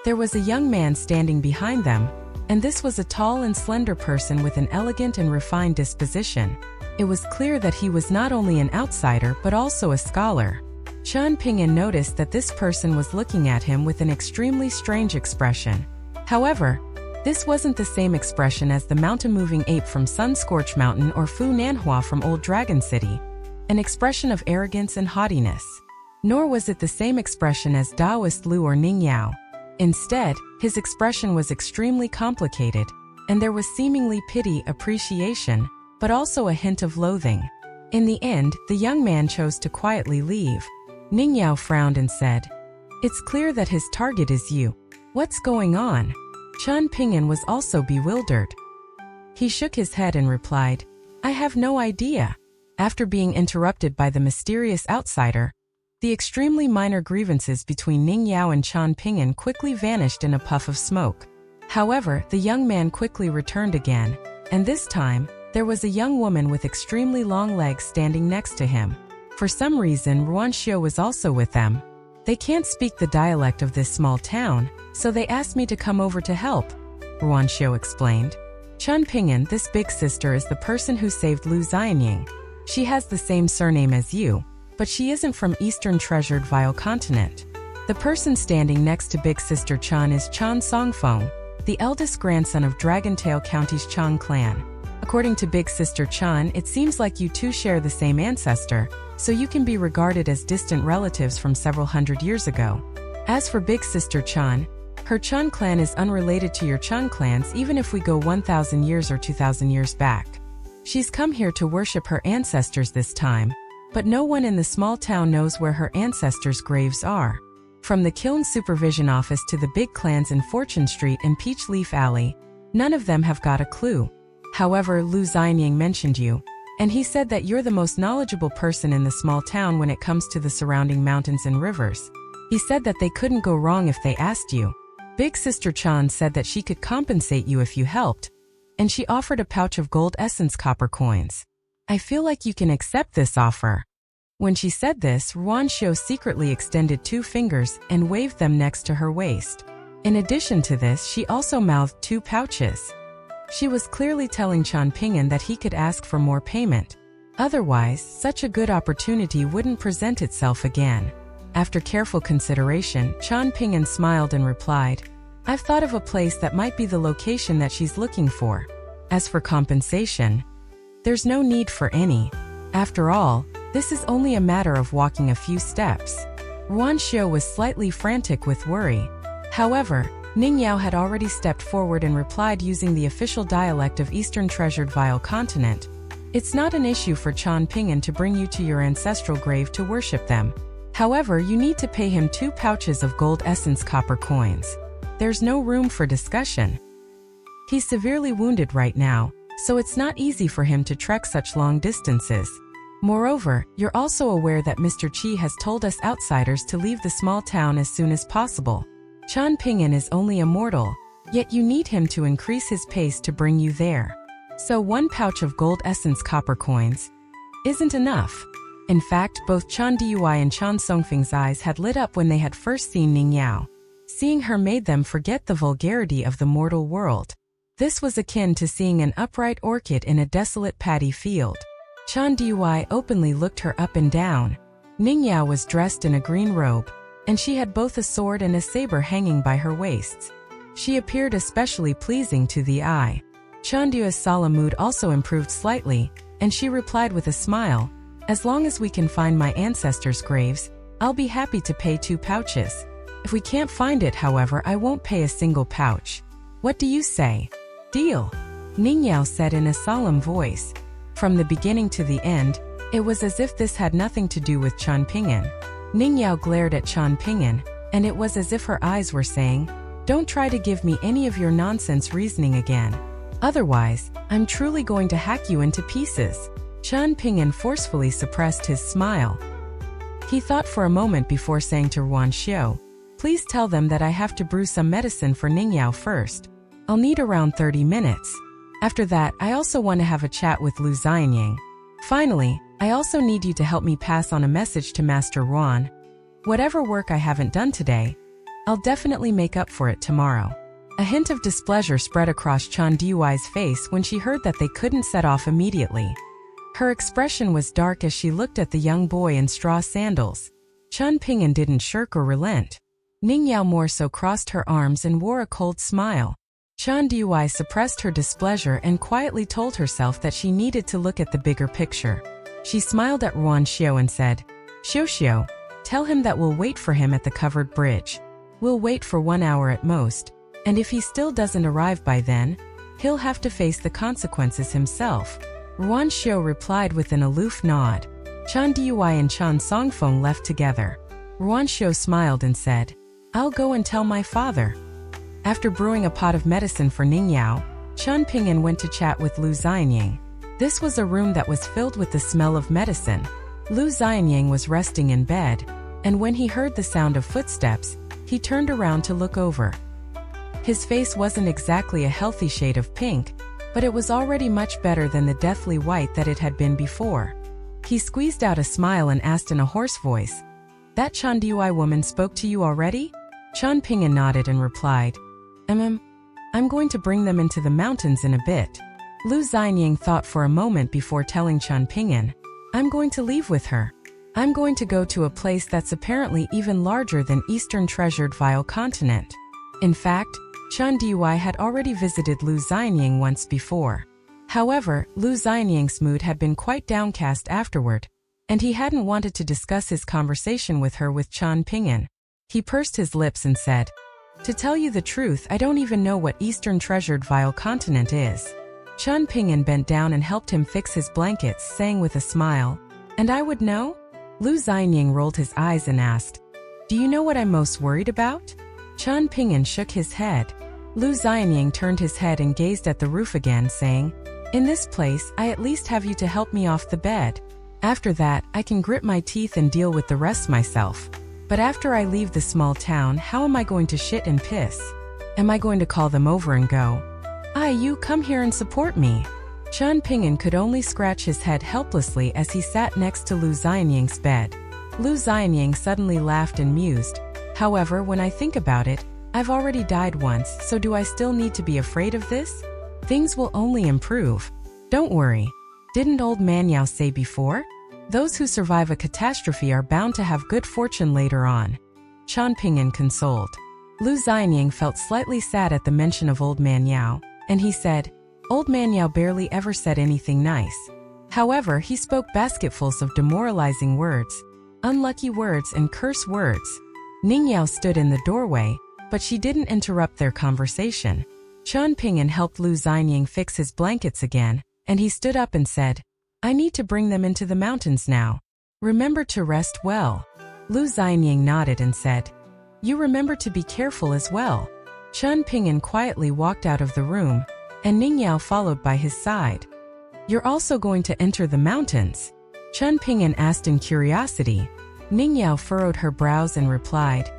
There was a young man standing behind them, and this was a tall and slender person with an elegant and refined disposition. It was clear that he was not only an outsider but also a scholar. Chen Pingyan noticed that this person was looking at him with an extremely strange expression. However, this wasn't the same expression as the mountain-moving ape from Sun-Scorched Mountain or Fu Nanhua from Old Dragon City, an expression of arrogance and haughtiness. Nor was it the same expression as Taoist Lu or Ning Yao. Instead, his expression was extremely complicated, and there was seemingly pity, appreciation, but also a hint of loathing. In the end, the young man chose to quietly leave. Ning Yao frowned and said, "It's clear that his target is you. What's going on?" Chen Pingyan was also bewildered. He shook his head and replied, "I have no idea." After being interrupted by the mysterious outsider, the extremely minor grievances between Ning Yao and Chen Pingyan quickly vanished in a puff of smoke. However, the young man quickly returned again, and this time, there was a young woman with extremely long legs standing next to him. For some reason, Ruan Xiu was also with them. "They can't speak the dialect of this small town, so they asked me to come over to help," Ruan Xiu explained. "Chen Pingyan, this big sister, is the person who saved Lu Xianying. She has the same surname as you, but she isn't from Eastern Treasured Vile Continent." The person standing next to big sister Chen is Chen Songfeng, the eldest grandson of Dragontail County's Chen clan. According to big sister Chen, it seems like you two share the same ancestor, so you can be regarded as distant relatives from several hundred years ago. As for big sister Chen, her Chen clan is unrelated to your Chen clans even if we go 1,000 years or 2,000 years back. She's come here to worship her ancestors this time, but no one in the small town knows where her ancestors' graves are. From the Kiln Supervision Office to the big clans in Fortune Street and Peach Leaf Alley, none of them have got a clue. However, Lu Xianying mentioned you, and he said that you're the most knowledgeable person in the small town when it comes to the surrounding mountains and rivers. He said that they couldn't go wrong if they asked you. Big sister Chen said that she could compensate you if you helped, and she offered a pouch of gold essence copper coins. I feel like you can accept this offer." When she said this, Ruan Xiu secretly extended 2 fingers and waved them next to her waist. In addition to this, she also mouthed 2 pouches. She was clearly telling Chen Ping'an that he could ask for more payment. Otherwise, such a good opportunity wouldn't present itself again. After careful consideration, Chen Ping'an smiled and replied, "I've thought of a place that might be the location that she's looking for. As for compensation, there's no need for any. After all, this is only a matter of walking a few steps." Ruan Xiu was slightly frantic with worry. However, Ning Yao had already stepped forward and replied using the official dialect of Eastern Treasured Vile Continent. "It's not an issue for Chen Ping'an to bring you to your ancestral grave to worship them. However, you need to pay him 2 pouches of gold essence copper coins. There's no room for discussion. He's severely wounded right now, so it's not easy for him to trek such long distances. Moreover, you're also aware that Mr. Qi has told us outsiders to leave the small town as soon as possible. Chen Ping'an is only a mortal, yet you need him to increase his pace to bring you there. So 1 pouch of gold essence copper coins isn't enough." In fact, both Chen Dui and Chen Songfeng's eyes had lit up when they had first seen Ning Yao. Seeing her made them forget the vulgarity of the mortal world. This was akin to seeing an upright orchid in a desolate paddy field. Chen Dui openly looked her up and down. Ning Yao was dressed in a green robe, and she had both a sword and a saber hanging by her waists. She appeared especially pleasing to the eye. Chen Dui's solemn mood also improved slightly, and she replied with a smile, "As long as we can find my ancestors' graves, I'll be happy to pay 2 pouches. If we can't find it, however, I won't pay a single pouch. What do you say?" "Deal," Ning Yao said in a solemn voice. From the beginning to the end, it was as if this had nothing to do with Chen Ping'an. Ning Yao glared at Chen Ping'an, and it was as if her eyes were saying, "Don't try to give me any of your nonsense reasoning again. Otherwise, I'm truly going to hack you into pieces." Chen Ping'an forcefully suppressed his smile. He thought for a moment before saying to Ruan Xiu, "Please tell them that I have to brew some medicine for Ning Yao first. I'll need around 30 minutes. After that, I also want to have a chat with Lu Xianying. Finally, I also need you to help me pass on a message to Master Ruan. Whatever work I haven't done today, I'll definitely make up for it tomorrow." A hint of displeasure spread across Chen Dui's face when she heard that they couldn't set off immediately. Her expression was dark as she looked at the young boy in straw sandals. Chen Ping'an didn't shirk or relent. Ning Yao more so crossed her arms and wore a cold smile. Chen Dui suppressed her displeasure and quietly told herself that she needed to look at the bigger picture. She smiled at Ruan Xiu and said, "Xiu Xiu, tell him that we'll wait for him at the covered bridge. We'll wait for 1 hour at most, and if he still doesn't arrive by then, he'll have to face the consequences himself." Ruan Xiu replied with an aloof nod. Chen Dui and Chen Songfeng left together. Ruan Xiu smiled and said, "I'll go and tell my father." After brewing a pot of medicine for Ning Yao, Chen Ping'an went to chat with Lu Xianying. This was a room that was filled with the smell of medicine. Lu Xianying was resting in bed, and when he heard the sound of footsteps, he turned around to look over. His face wasn't exactly a healthy shade of pink, but it was already much better than the deathly white that it had been before. He squeezed out a smile and asked in a hoarse voice, "That Chen Dui woman spoke to you already?" Chen Ping'an nodded and replied, I'm going to bring them into the mountains in a bit." Lu Xianying thought for a moment before telling Chen Ping'an, "I'm going to leave with her. I'm going to go to a place that's apparently even larger than Eastern Treasured Vile Continent." In fact, Chen Dui had already visited Lu Xianying once before. However, Lu Xianying's mood had been quite downcast afterward, and he hadn't wanted to discuss his conversation with her with Chen Ping'an. He pursed his lips and said, "To tell you the truth, I don't even know what Eastern Treasured Vile Continent is." Chen Ping'an bent down and helped him fix his blankets, saying with a smile, "And I would know?" Lu Xianying rolled his eyes and asked, "Do you know what I'm most worried about?" Chen Ping'an shook his head. Lu Xianying turned his head and gazed at the roof again, saying, "In this place, I at least have you to help me off the bed. After that, I can grit my teeth and deal with the rest myself. But after I leave the small town, how am I going to shit and piss? Am I going to call them over and go, 'You come here and support me'?" Chen Ping'an could only scratch his head helplessly as he sat next to Lu Xianying's bed. Lu Xianying suddenly laughed and mused, "However, when I think about it, I've already died once, so do I still need to be afraid of this?" Things will only improve. Don't worry. Didn't old man Yao say before? Those who survive a catastrophe are bound to have good fortune later on. Chen Ping'an consoled. Lu Xianying felt slightly sad at the mention of old man Yao, and he said, Old man Yao barely ever said anything nice. However, he spoke basketfuls of demoralizing words, unlucky words and curse words. Ning Yao stood in the doorway, but she didn't interrupt their conversation. Chen Ping'an helped Lu Xianying fix his blankets again, and he stood up and said, I need to bring them into the mountains now. Remember to rest well. Lu Xianying nodded and said, You remember to be careful as well. Chen Ping'an quietly walked out of the room, and Ning Yao followed by his side. You're also going to enter the mountains? Chen Ping'an asked in curiosity. Ning Yao furrowed her brows and replied,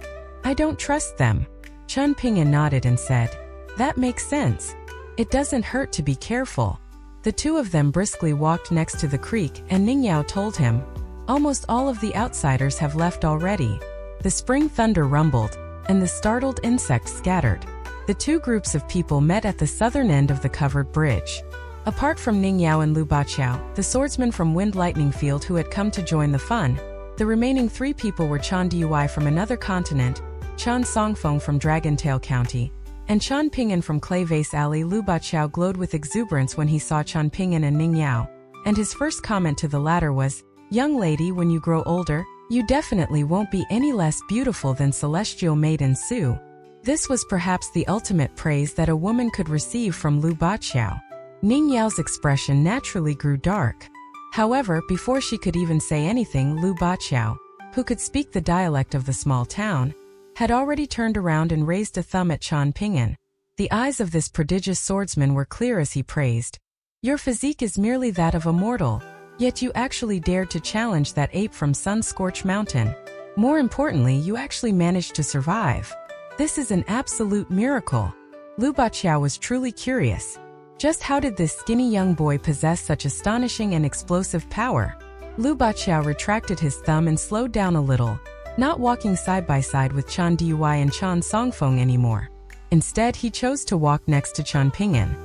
I don't trust them. Chen Ping'an nodded and said, That makes sense. It doesn't hurt to be careful. The two of them briskly walked next to the creek, and Ning Yao told him, Almost all of the outsiders have left already. The spring thunder rumbled, and the startled insects scattered. The two groups of people met at the southern end of the covered bridge. Apart from Ning Yao and Lu Baqiao, the swordsman from Wind Lightning Field who had come to join the fun, the remaining three people were Chan Dui from another continent, Chan Songfeng from Dragontail County, and Chen Ping'an from Clay Vase Alley. Lu Baqiao glowed with exuberance when he saw Chen Ping'an and Ning Yao, and his first comment to the latter was, Young lady, when you grow older, you definitely won't be any less beautiful than Celestial Maiden Su. This was perhaps the ultimate praise that a woman could receive from Lu Baqiao. Ning Yao's expression naturally grew dark. However, before she could even say anything, Lu Baqiao, who could speak the dialect of the small town, had already turned around and raised a thumb at Chen Ping'an. The eyes of this prodigious swordsman were clear as he praised. Your physique is merely that of a mortal, yet you actually dared to challenge that ape from Sun-Scorched Mountain. More importantly, you actually managed to survive. This is an absolute miracle. Lu Baqiao was truly curious. Just how did this skinny young boy possess such astonishing and explosive power? Lu Baqiao retracted his thumb and slowed down a little, not walking side by side with Chan Dui and Chan Songfeng anymore. Instead, he chose to walk next to Chen Ping'an.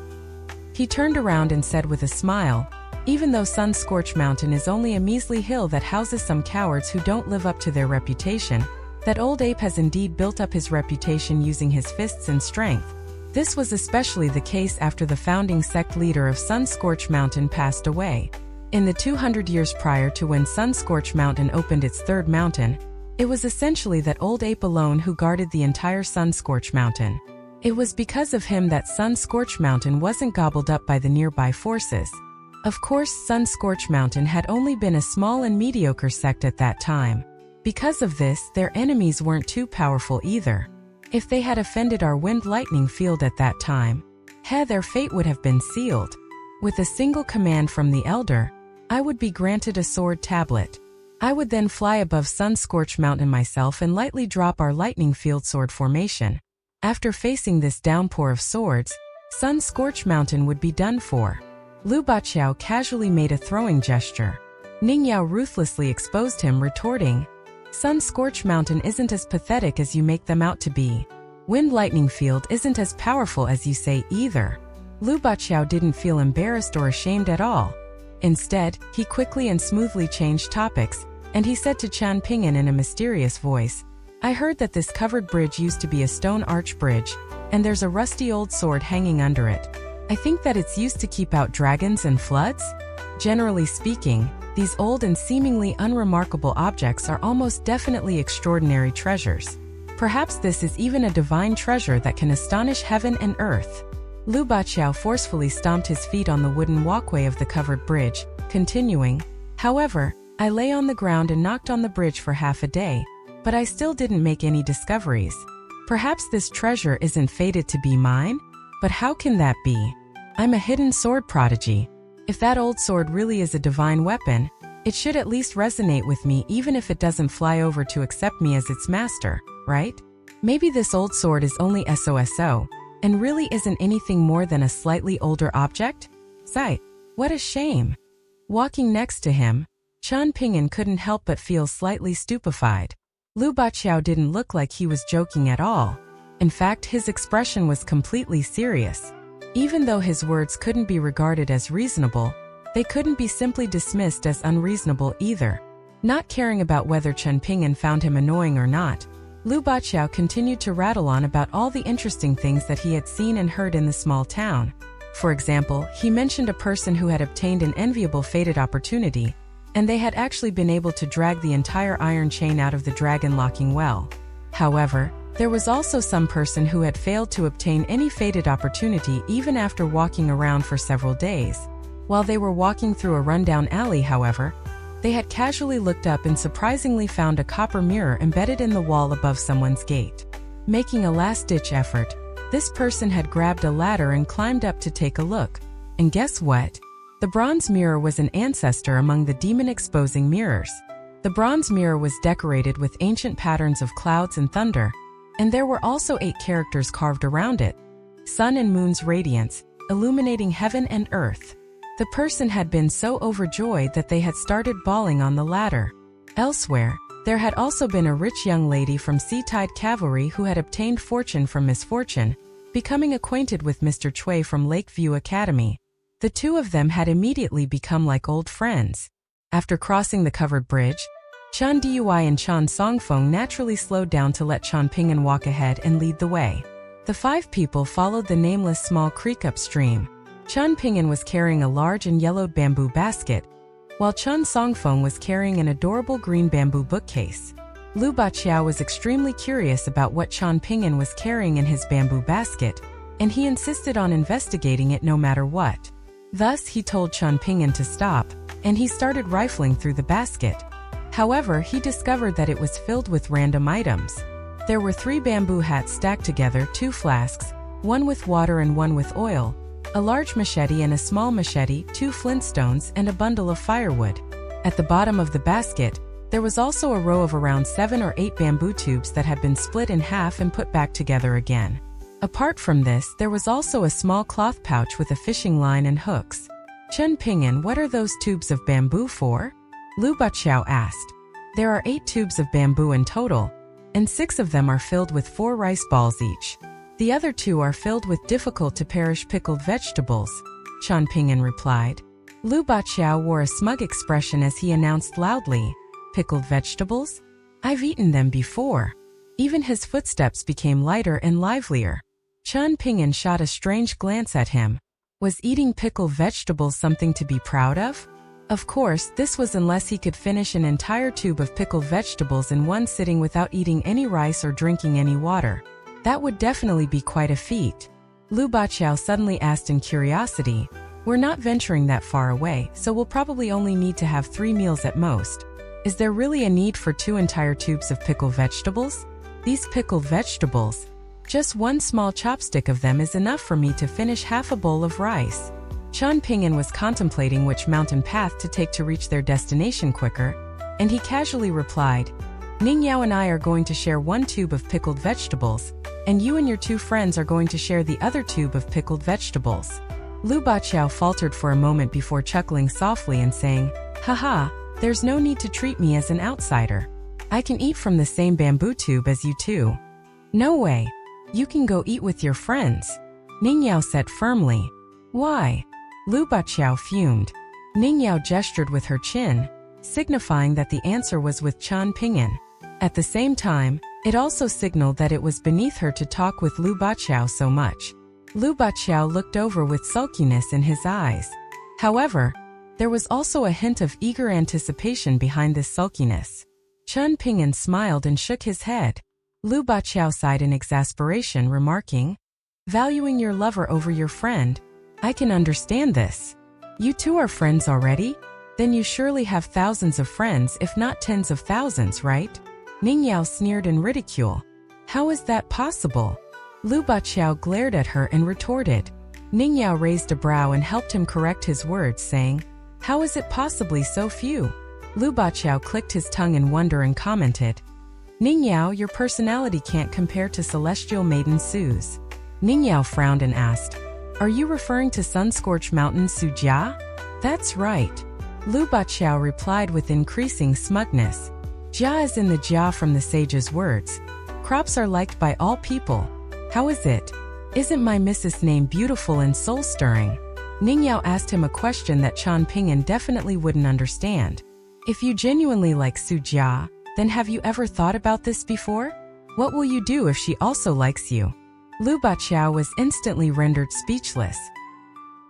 He turned around and said with a smile, Even though Sun-Scorched Mountain is only a measly hill that houses some cowards who don't live up to their reputation, that old ape has indeed built up his reputation using his fists and strength. This was especially the case after the founding sect leader of Sun-Scorched Mountain passed away. In the 200 years prior to when Sun-Scorched Mountain opened its third mountain, it was essentially that old ape alone who guarded the entire Sun-Scorched Mountain. It was because of him that Sun-Scorched Mountain wasn't gobbled up by the nearby forces. Of course, Sun-Scorched Mountain had only been a small and mediocre sect at that time. Because of this, their enemies weren't too powerful either. If they had offended our Wind Lightning Field at that time, their fate would have been sealed. With a single command from the Elder, I would be granted a sword tablet. I would then fly above Sun-Scorched Mountain myself and lightly drop our Lightning Field sword formation. After facing this downpour of swords, Sun-Scorched Mountain would be done for. Lu Baqiao casually made a throwing gesture. Ning Yao ruthlessly exposed him, retorting, Sun-Scorched Mountain isn't as pathetic as you make them out to be. Wind Lightning Field isn't as powerful as you say either. Lu Baqiao didn't feel embarrassed or ashamed at all. Instead, he quickly and smoothly changed topics, and he said to Chen Ping'an in a mysterious voice, I heard that this covered bridge used to be a stone arch bridge, and there's a rusty old sword hanging under it. I think that it's used to keep out dragons and floods? Generally speaking, these old and seemingly unremarkable objects are almost definitely extraordinary treasures. Perhaps this is even a divine treasure that can astonish heaven and earth. Lu Baqiao forcefully stomped his feet on the wooden walkway of the covered bridge, continuing, However, I lay on the ground and knocked on the bridge for half a day, but I still didn't make any discoveries. Perhaps this treasure isn't fated to be mine? But how can that be? I'm a hidden sword prodigy. If that old sword really is a divine weapon, it should at least resonate with me even if it doesn't fly over to accept me as its master, right? Maybe this old sword is only SOSO, and really isn't anything more than a slightly older object? Sigh, what a shame. Walking next to him, Chen Ping'an couldn't help but feel slightly stupefied. Lu Baqiao didn't look like he was joking at all. In fact, his expression was completely serious. Even though his words couldn't be regarded as reasonable, they couldn't be simply dismissed as unreasonable either. Not caring about whether Chen Ping'an found him annoying or not, Lu Baqiao continued to rattle on about all the interesting things that he had seen and heard in the small town. For example, he mentioned a person who had obtained an enviable fated opportunity, and they had actually been able to drag the entire iron chain out of the dragon-locking well. However, there was also some person who had failed to obtain any fated opportunity even after walking around for several days. While they were walking through a rundown alley, however, they had casually looked up and surprisingly found a copper mirror embedded in the wall above someone's gate. Making a last-ditch effort, this person had grabbed a ladder and climbed up to take a look. And guess what? The bronze mirror was an ancestor among the demon-exposing mirrors. The bronze mirror was decorated with ancient patterns of clouds and thunder, and there were also 8 characters carved around it. Sun and moon's radiance, illuminating heaven and earth. The person had been so overjoyed that they had started bawling on the ladder. Elsewhere, there had also been a rich young lady from Sea-Tide Cavalry who had obtained fortune from misfortune, becoming acquainted with Mr. Cui from Lakeview Academy. The two of them had immediately become like old friends. After crossing the covered bridge, Chen Dui and Chen Songfeng naturally slowed down to let Chen Ping'an walk ahead and lead the way. The 5 people followed the nameless small creek upstream. Chen Ping'an was carrying a large and yellowed bamboo basket, while Chen Songfeng was carrying an adorable green bamboo bookcase. Lu Baqiao was extremely curious about what Chen Ping'an was carrying in his bamboo basket, and he insisted on investigating it no matter what. Thus, he told Chen Ping'an to stop, and he started rifling through the basket. However, he discovered that it was filled with random items. There were 3 bamboo hats stacked together, 2 flasks, one with water and one with oil, a large machete and a small machete, 2 flintstones, and a bundle of firewood. At the bottom of the basket, there was also a row of around 7 or 8 bamboo tubes that had been split in half and put back together again. Apart from this, there was also a small cloth pouch with a fishing line and hooks. Chen Ping'an, what are those tubes of bamboo for? Lu Baqiao asked. There are 8 tubes of bamboo in total, and 6 of them are filled with 4 rice balls each. The other 2 are filled with difficult-to-perish pickled vegetables, Chen Ping'an replied. Lu Baqiao wore a smug expression as he announced loudly, "Pickled vegetables? I've eaten them before." Even his footsteps became lighter and livelier. Chen Ping'an shot a strange glance at him. Was eating pickled vegetables something to be proud of? Of course, this was unless he could finish an entire tube of pickled vegetables in one sitting without eating any rice or drinking any water. That would definitely be quite a feat. Lu Baqiao suddenly asked in curiosity, "We're not venturing that far away, so we'll probably only need to have 3 meals at most. Is there really a need for 2 entire tubes of pickled vegetables? These pickled vegetables, just one small chopstick of them is enough for me to finish half a bowl of rice." Chen Ping'an was contemplating which mountain path to take to reach their destination quicker, and he casually replied, "Ning Yao and I are going to share 1 tube of pickled vegetables, and you and your 2 friends are going to share the other tube of pickled vegetables." Lu Baqiao faltered for a moment before chuckling softly and saying, "Haha, there's no need to treat me as an outsider. I can eat from the same bamboo tube as you two." "No way. You can go eat with your friends," Ning Yao said firmly. "Why?" Lu Baqiao fumed. Ning Yao gestured with her chin, signifying that the answer was with Chen Ping'an. At the same time, it also signaled that it was beneath her to talk with Lu Baqiao so much. Lu Baqiao looked over with sulkiness in his eyes. However, there was also a hint of eager anticipation behind this sulkiness. Chen Ping'an smiled and shook his head. Lu Baqiao sighed in exasperation, remarking, "Valuing your lover over your friend? I can understand this. You two are friends already? Then you surely have thousands of friends, if not tens of thousands, right?" Ning Yao sneered in ridicule. "How is that possible?" Lu Baqiao glared at her and retorted. Ning Yao raised a brow and helped him correct his words, saying, "How is it possibly so few?" Lu Baqiao clicked his tongue in wonder and commented, "Ning Yao, your personality can't compare to Celestial Maiden Su's." Ning Yao frowned and asked, "Are you referring to Sun-Scorched Mountain Su Jia?" "That's right," Lu Baqiao replied with increasing smugness. "Jia is in the Jia from the sage's words. Crops are liked by all people. How is it? Isn't my Mrs. name beautiful and soul-stirring? Ning Yao asked him a question that Chen Ping'an definitely wouldn't understand. If you genuinely like Su Jia, then have you ever thought about this before? What will you do if she also likes you? Lu Baqiao was instantly rendered speechless.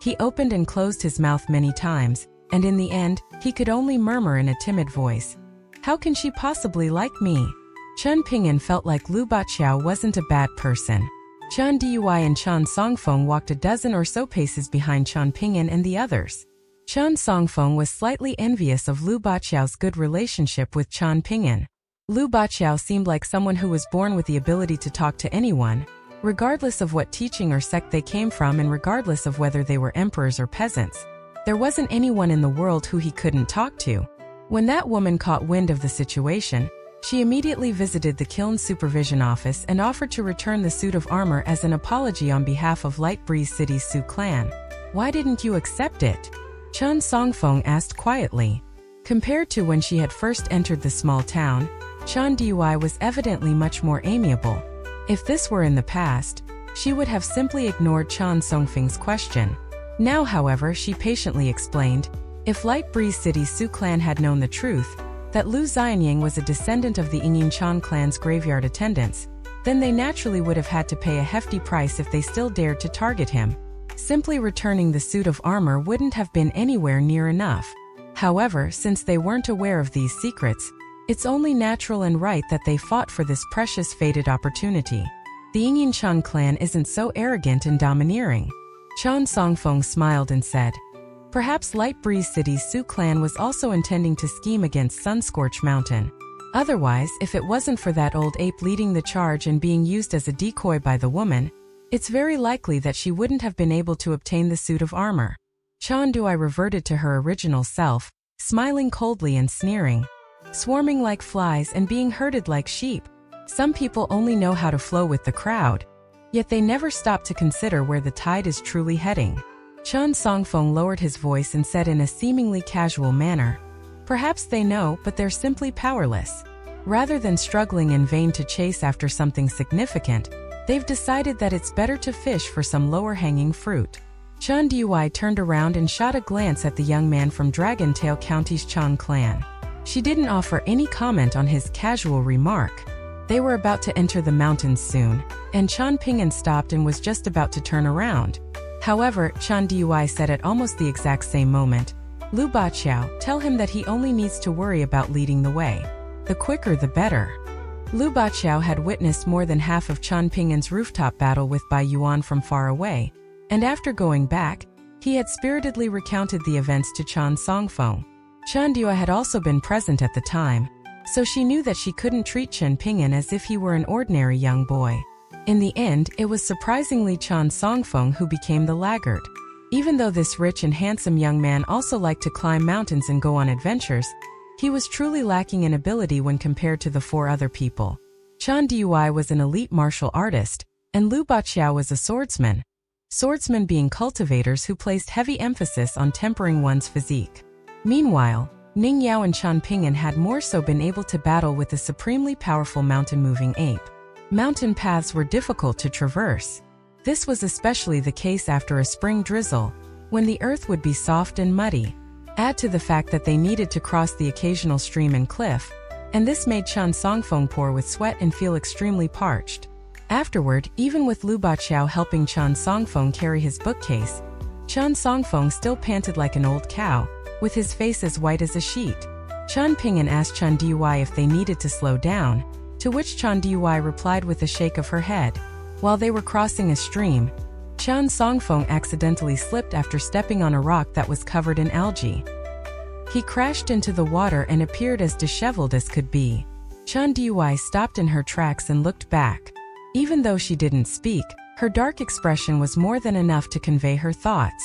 He opened and closed his mouth many times, and in the end, he could only murmur in a timid voice, "How can she possibly like me?" Chen Ping'an felt like Lu Baqiao wasn't a bad person. Chen Dui and Chen Songfeng walked a dozen or so paces behind Chen Ping'an and the others. Chen Songfeng was slightly envious of Lu Baqiao's good relationship with Chen Ping'an. Lu Baqiao seemed like someone who was born with the ability to talk to anyone, regardless of what teaching or sect they came from and regardless of whether they were emperors or peasants. There wasn't anyone in the world who he couldn't talk to. When that woman caught wind of the situation, she immediately visited the kiln supervision office and offered to return the suit of armor as an apology on behalf of Light Breeze City's Su clan. "Why didn't you accept it?" Chen Songfeng asked quietly. Compared to when she had first entered the small town, Chen Dui was evidently much more amiable. If this were in the past, she would have simply ignored Chen Songfeng's question. Now, however, she patiently explained, if Light Breeze City's Su clan had known the truth, that Lu Xianyang was a descendant of the Yingyin Chan clan's graveyard attendants, then they naturally would have had to pay a hefty price if they still dared to target him. Simply returning the suit of armor wouldn't have been anywhere near enough. However, since they weren't aware of these secrets, it's only natural and right that they fought for this precious fated opportunity. The Yingyin Chan clan isn't so arrogant and domineering. Chen Songfeng smiled and said, "Perhaps Light Breeze City's Su clan was also intending to scheme against Sunscorch Mountain. Otherwise, if it wasn't for that old ape leading the charge and being used as a decoy by the woman, it's very likely that she wouldn't have been able to obtain the suit of armor." Chen Dui reverted to her original self, smiling coldly and sneering. Swarming like flies and being herded like sheep. Some people only know how to flow with the crowd. Yet they never stop to consider where the tide is truly heading. Chen Songfeng lowered his voice and said in a seemingly casual manner, "Perhaps they know, but they're simply powerless. Rather than struggling in vain to chase after something significant, they've decided that it's better to fish for some lower-hanging fruit." Chen Dui turned around and shot a glance at the young man from Dragon Tail County's Chen clan. She didn't offer any comment on his casual remark. They were about to enter the mountains soon, and Chen Ping'an stopped and was just about to turn around. However, Chen Dui said at almost the exact same moment, "Lu Baqiao, tell him that he only needs to worry about leading the way. The quicker the better." Lu Baqiao had witnessed more than half of Chen Ping'an's rooftop battle with Bai Yuan from far away, and after going back, he had spiritedly recounted the events to Chen Songfeng. Chen Dui had also been present at the time, so she knew that she couldn't treat Chen Ping'an as if he were an ordinary young boy. In the end, it was surprisingly Chen Songfeng who became the laggard. Even though this rich and handsome young man also liked to climb mountains and go on adventures, he was truly lacking in ability when compared to the four other people. Chen Dui was an elite martial artist, and Lu Baqiao was a swordsman. Swordsmen being cultivators who placed heavy emphasis on tempering one's physique. Meanwhile, Ning Yao and Chen Ping'an had more so been able to battle with the supremely powerful mountain-moving ape. Mountain paths were difficult to traverse. This was especially the case after a spring drizzle, when the earth would be soft and muddy. Add to the fact that they needed to cross the occasional stream and cliff, and this made Chen Songfeng pour with sweat and feel extremely parched. Afterward, even with Lu Baqiao helping Chen Songfeng carry his bookcase, Chen Songfeng still panted like an old cow, with his face as white as a sheet. Chen Ping'an asked Chen Dui if they needed to slow down, to which Chen Dui replied with a shake of her head. While they were crossing a stream, Chen Songfeng accidentally slipped after stepping on a rock that was covered in algae. He crashed into the water and appeared as disheveled as could be. Chen Dui stopped in her tracks and looked back. Even though she didn't speak, her dark expression was more than enough to convey her thoughts.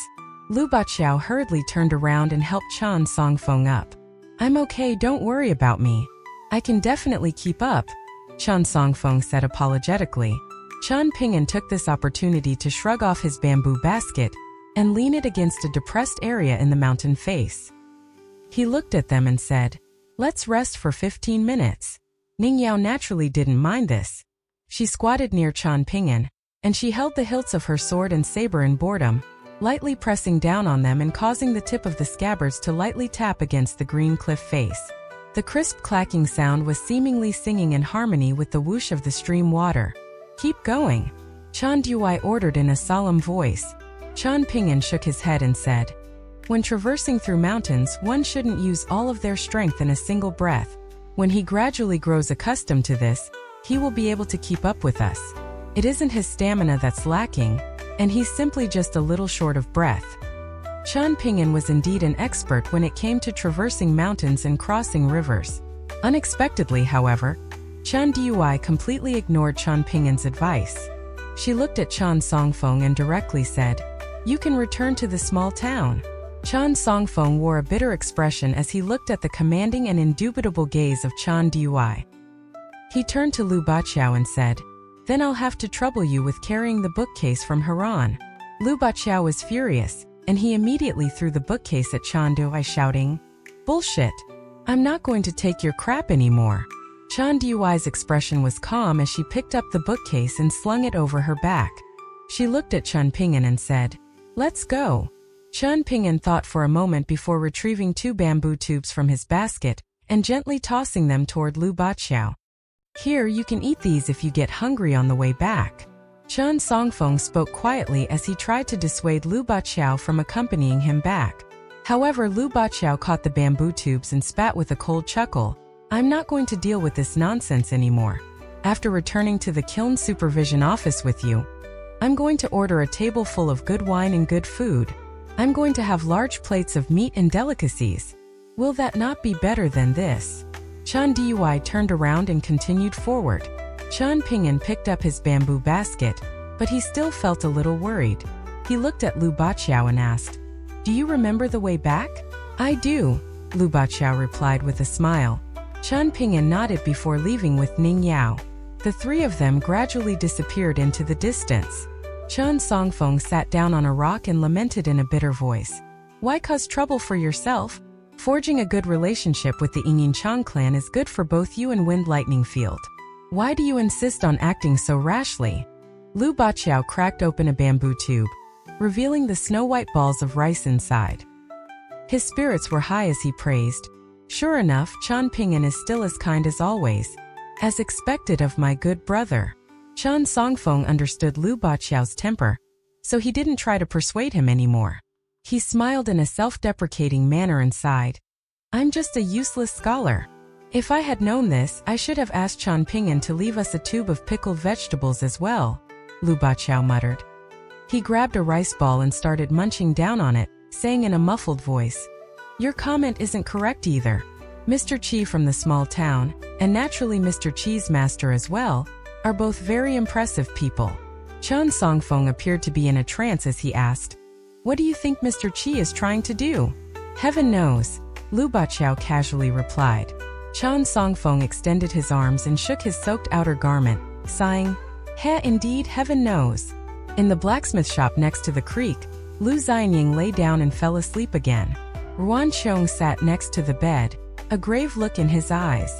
Lu Baqiao hurriedly turned around and helped Chen Songfeng up. "I'm okay, don't worry about me. I can definitely keep up," Chen Songfeng said apologetically. Chen Ping'an took this opportunity to shrug off his bamboo basket and lean it against a depressed area in the mountain face. He looked at them and said, "Let's rest for 15 minutes." Ning Yao naturally didn't mind this. She squatted near Chen Ping'an and she held the hilts of her sword and saber in boredom, lightly pressing down on them and causing the tip of the scabbards to lightly tap against the green cliff face. The crisp clacking sound was seemingly singing in harmony with the whoosh of the stream water. "Keep going," Chan Duai ordered in a solemn voice. Chan Ping'an shook his head and said, "When traversing through mountains, one shouldn't use all of their strength in a single breath. When he gradually grows accustomed to this, he will be able to keep up with us. It isn't his stamina that's lacking, and he's simply just a little short of breath." Chan Ping'an was indeed an expert when it came to traversing mountains and crossing rivers. Unexpectedly, however, Chan Duai completely ignored Chan Ping'an's advice. She looked at Chan Songfeng and directly said, "You can return to the small town." Chan Songfeng wore a bitter expression as he looked at the commanding and indubitable gaze of Chan Duai. He turned to Lu Baqiao and said, "Then I'll have to trouble you with carrying the bookcase from Haran." Lu Baqiao was furious, and he immediately threw the bookcase at Chan Duai, shouting, "Bullshit! I'm not going to take your crap anymore." Chan Duai's expression was calm as she picked up the bookcase and slung it over her back. She looked at Chan Ping'an and said, "Let's go." Chan Ping'an thought for a moment before retrieving 2 bamboo tubes from his basket and gently tossing them toward Lu Baqiao. "Here, you can eat these if you get hungry on the way back." Chan Songfeng spoke quietly as he tried to dissuade Lu Baqiao from accompanying him back. However, Lu Baqiao caught the bamboo tubes and spat with a cold chuckle. "I'm not going to deal with this nonsense anymore. After returning to the kiln supervision office with you, I'm going to order a table full of good wine and good food. I'm going to have large plates of meat and delicacies. Will that not be better than this?" Chan Duai turned around and continued forward. Chan Ping'an picked up his bamboo basket, but he still felt a little worried. He looked at Lu Baqiao and asked, "Do you remember the way back?" "I do," Lu Baqiao replied with a smile. Chan Ping'an nodded before leaving with Ning Yao. The 3 of them gradually disappeared into the distance. Chan Songfeng sat down on a rock and lamented in a bitter voice. "Why cause trouble for yourself? Forging a good relationship with the Yingyin Chang clan is good for both you and Wind Lightning Field. Why do you insist on acting so rashly?" Lu Baqiao cracked open a bamboo tube, revealing the snow-white balls of rice inside. His spirits were high as he praised, "Sure enough, Chan Ping'an is still as kind as always. As expected of my good brother." Chan Songfeng understood Lu Baqiao's temper, so he didn't try to persuade him anymore. He smiled in a self-deprecating manner and sighed, "I'm just a useless scholar. If I had known this, I should have asked Chan Ping'an to leave us a tube of pickled vegetables as well," Lu Baqiao muttered. He grabbed a rice ball and started munching down on it, saying in a muffled voice, "Your comment isn't correct either. Mr. Qi from the small town, and naturally Mr. Qi's master as well, are both very impressive people." Chan Songfeng appeared to be in a trance as he asked, "What do you think Mr. Qi is trying to do?" "Heaven knows," Lu Baqiao casually replied. Chan Songfeng extended his arms and shook his soaked outer garment, sighing, Indeed, heaven knows." In the blacksmith shop next to the creek, Lu Xianying lay down and fell asleep again. Ruan Qiong sat next to the bed, a grave look in his eyes.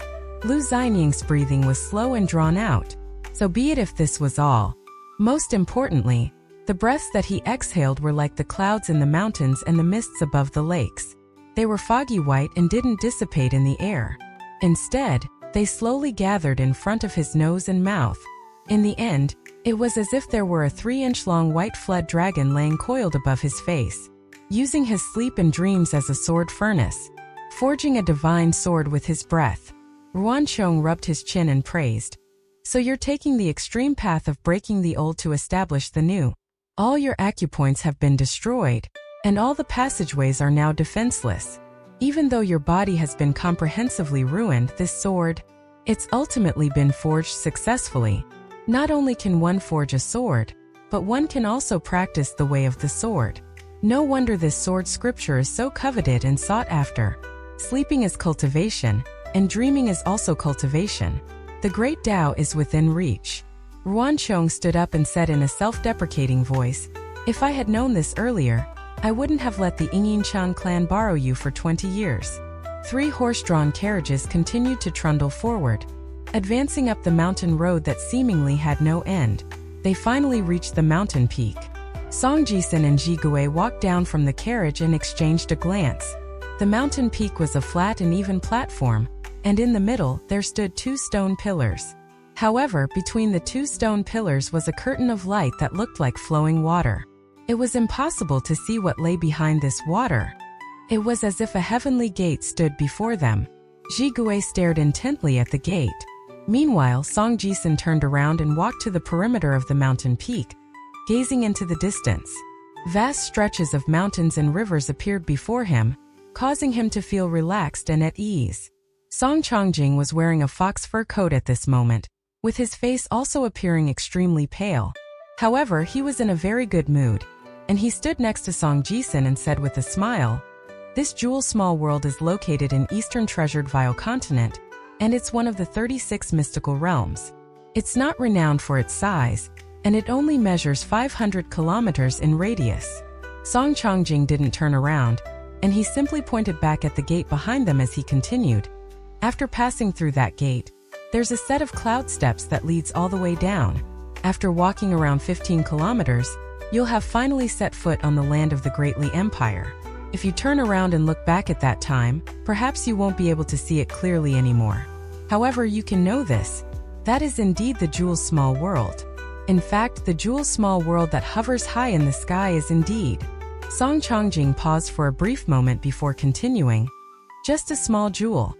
Lu Xianying's breathing was slow and drawn out. So be it if this was all. Most importantly, the breaths that he exhaled were like the clouds in the mountains and the mists above the lakes. They were foggy white and didn't dissipate in the air. Instead, they slowly gathered in front of his nose and mouth. In the end, it was as if there were a 3-inch-long white flood dragon laying coiled above his face, using his sleep and dreams as a sword furnace, forging a divine sword with his breath. Ruan Qiong rubbed his chin and praised, "So you're taking the extreme path of breaking the old to establish the new. All your acupoints have been destroyed, and all the passageways are now defenseless. Even though your body has been comprehensively ruined, this sword, it's ultimately been forged successfully. Not only can one forge a sword, but one can also practice the way of the sword. No wonder this sword scripture is so coveted and sought after. Sleeping is cultivation, and dreaming is also cultivation. The great Tao is within reach." Ruan Qiong stood up and said in a self-deprecating voice, "If I had known this earlier, I wouldn't have let the Yingyin Chang clan borrow you for 20 years. 3 horse-drawn carriages continued to trundle forward, advancing up the mountain road that seemingly had no end. They finally reached the mountain peak. Song Jisun and Zhihou walked down from the carriage and exchanged a glance. The mountain peak was a flat and even platform, and in the middle there stood 2 stone pillars. However, between the 2 stone pillars was a curtain of light that looked like flowing water. It was impossible to see what lay behind this water. It was as if a heavenly gate stood before them. Zhihou stared intently at the gate. Meanwhile, Song Jisun turned around and walked to the perimeter of the mountain peak, gazing into the distance. Vast stretches of mountains and rivers appeared before him, causing him to feel relaxed and at ease. Song Chongjing was wearing a fox fur coat at this moment, with his face also appearing extremely pale. However, he was in a very good mood, and he stood next to Song Jisun and said with a smile, "This jewel small world is located in Eastern Treasured Vile Continent, and it's one of the 36 mystical realms. It's not renowned for its size, and it only measures 500 kilometers in radius." Song Chongjing didn't turn around, and he simply pointed back at the gate behind them as he continued. After passing through that gate, there's a set of cloud steps that leads all the way down. After walking around 15 kilometers, you'll have finally set foot on the land of the Great Li Empire. If you turn around and look back at that time, perhaps you won't be able to see it clearly anymore. However, you can know this. That is indeed the Jewel Small World. In fact, the Jewel Small World that hovers high in the sky is indeed. Song Chongjing paused for a brief moment before continuing. Just a small jewel.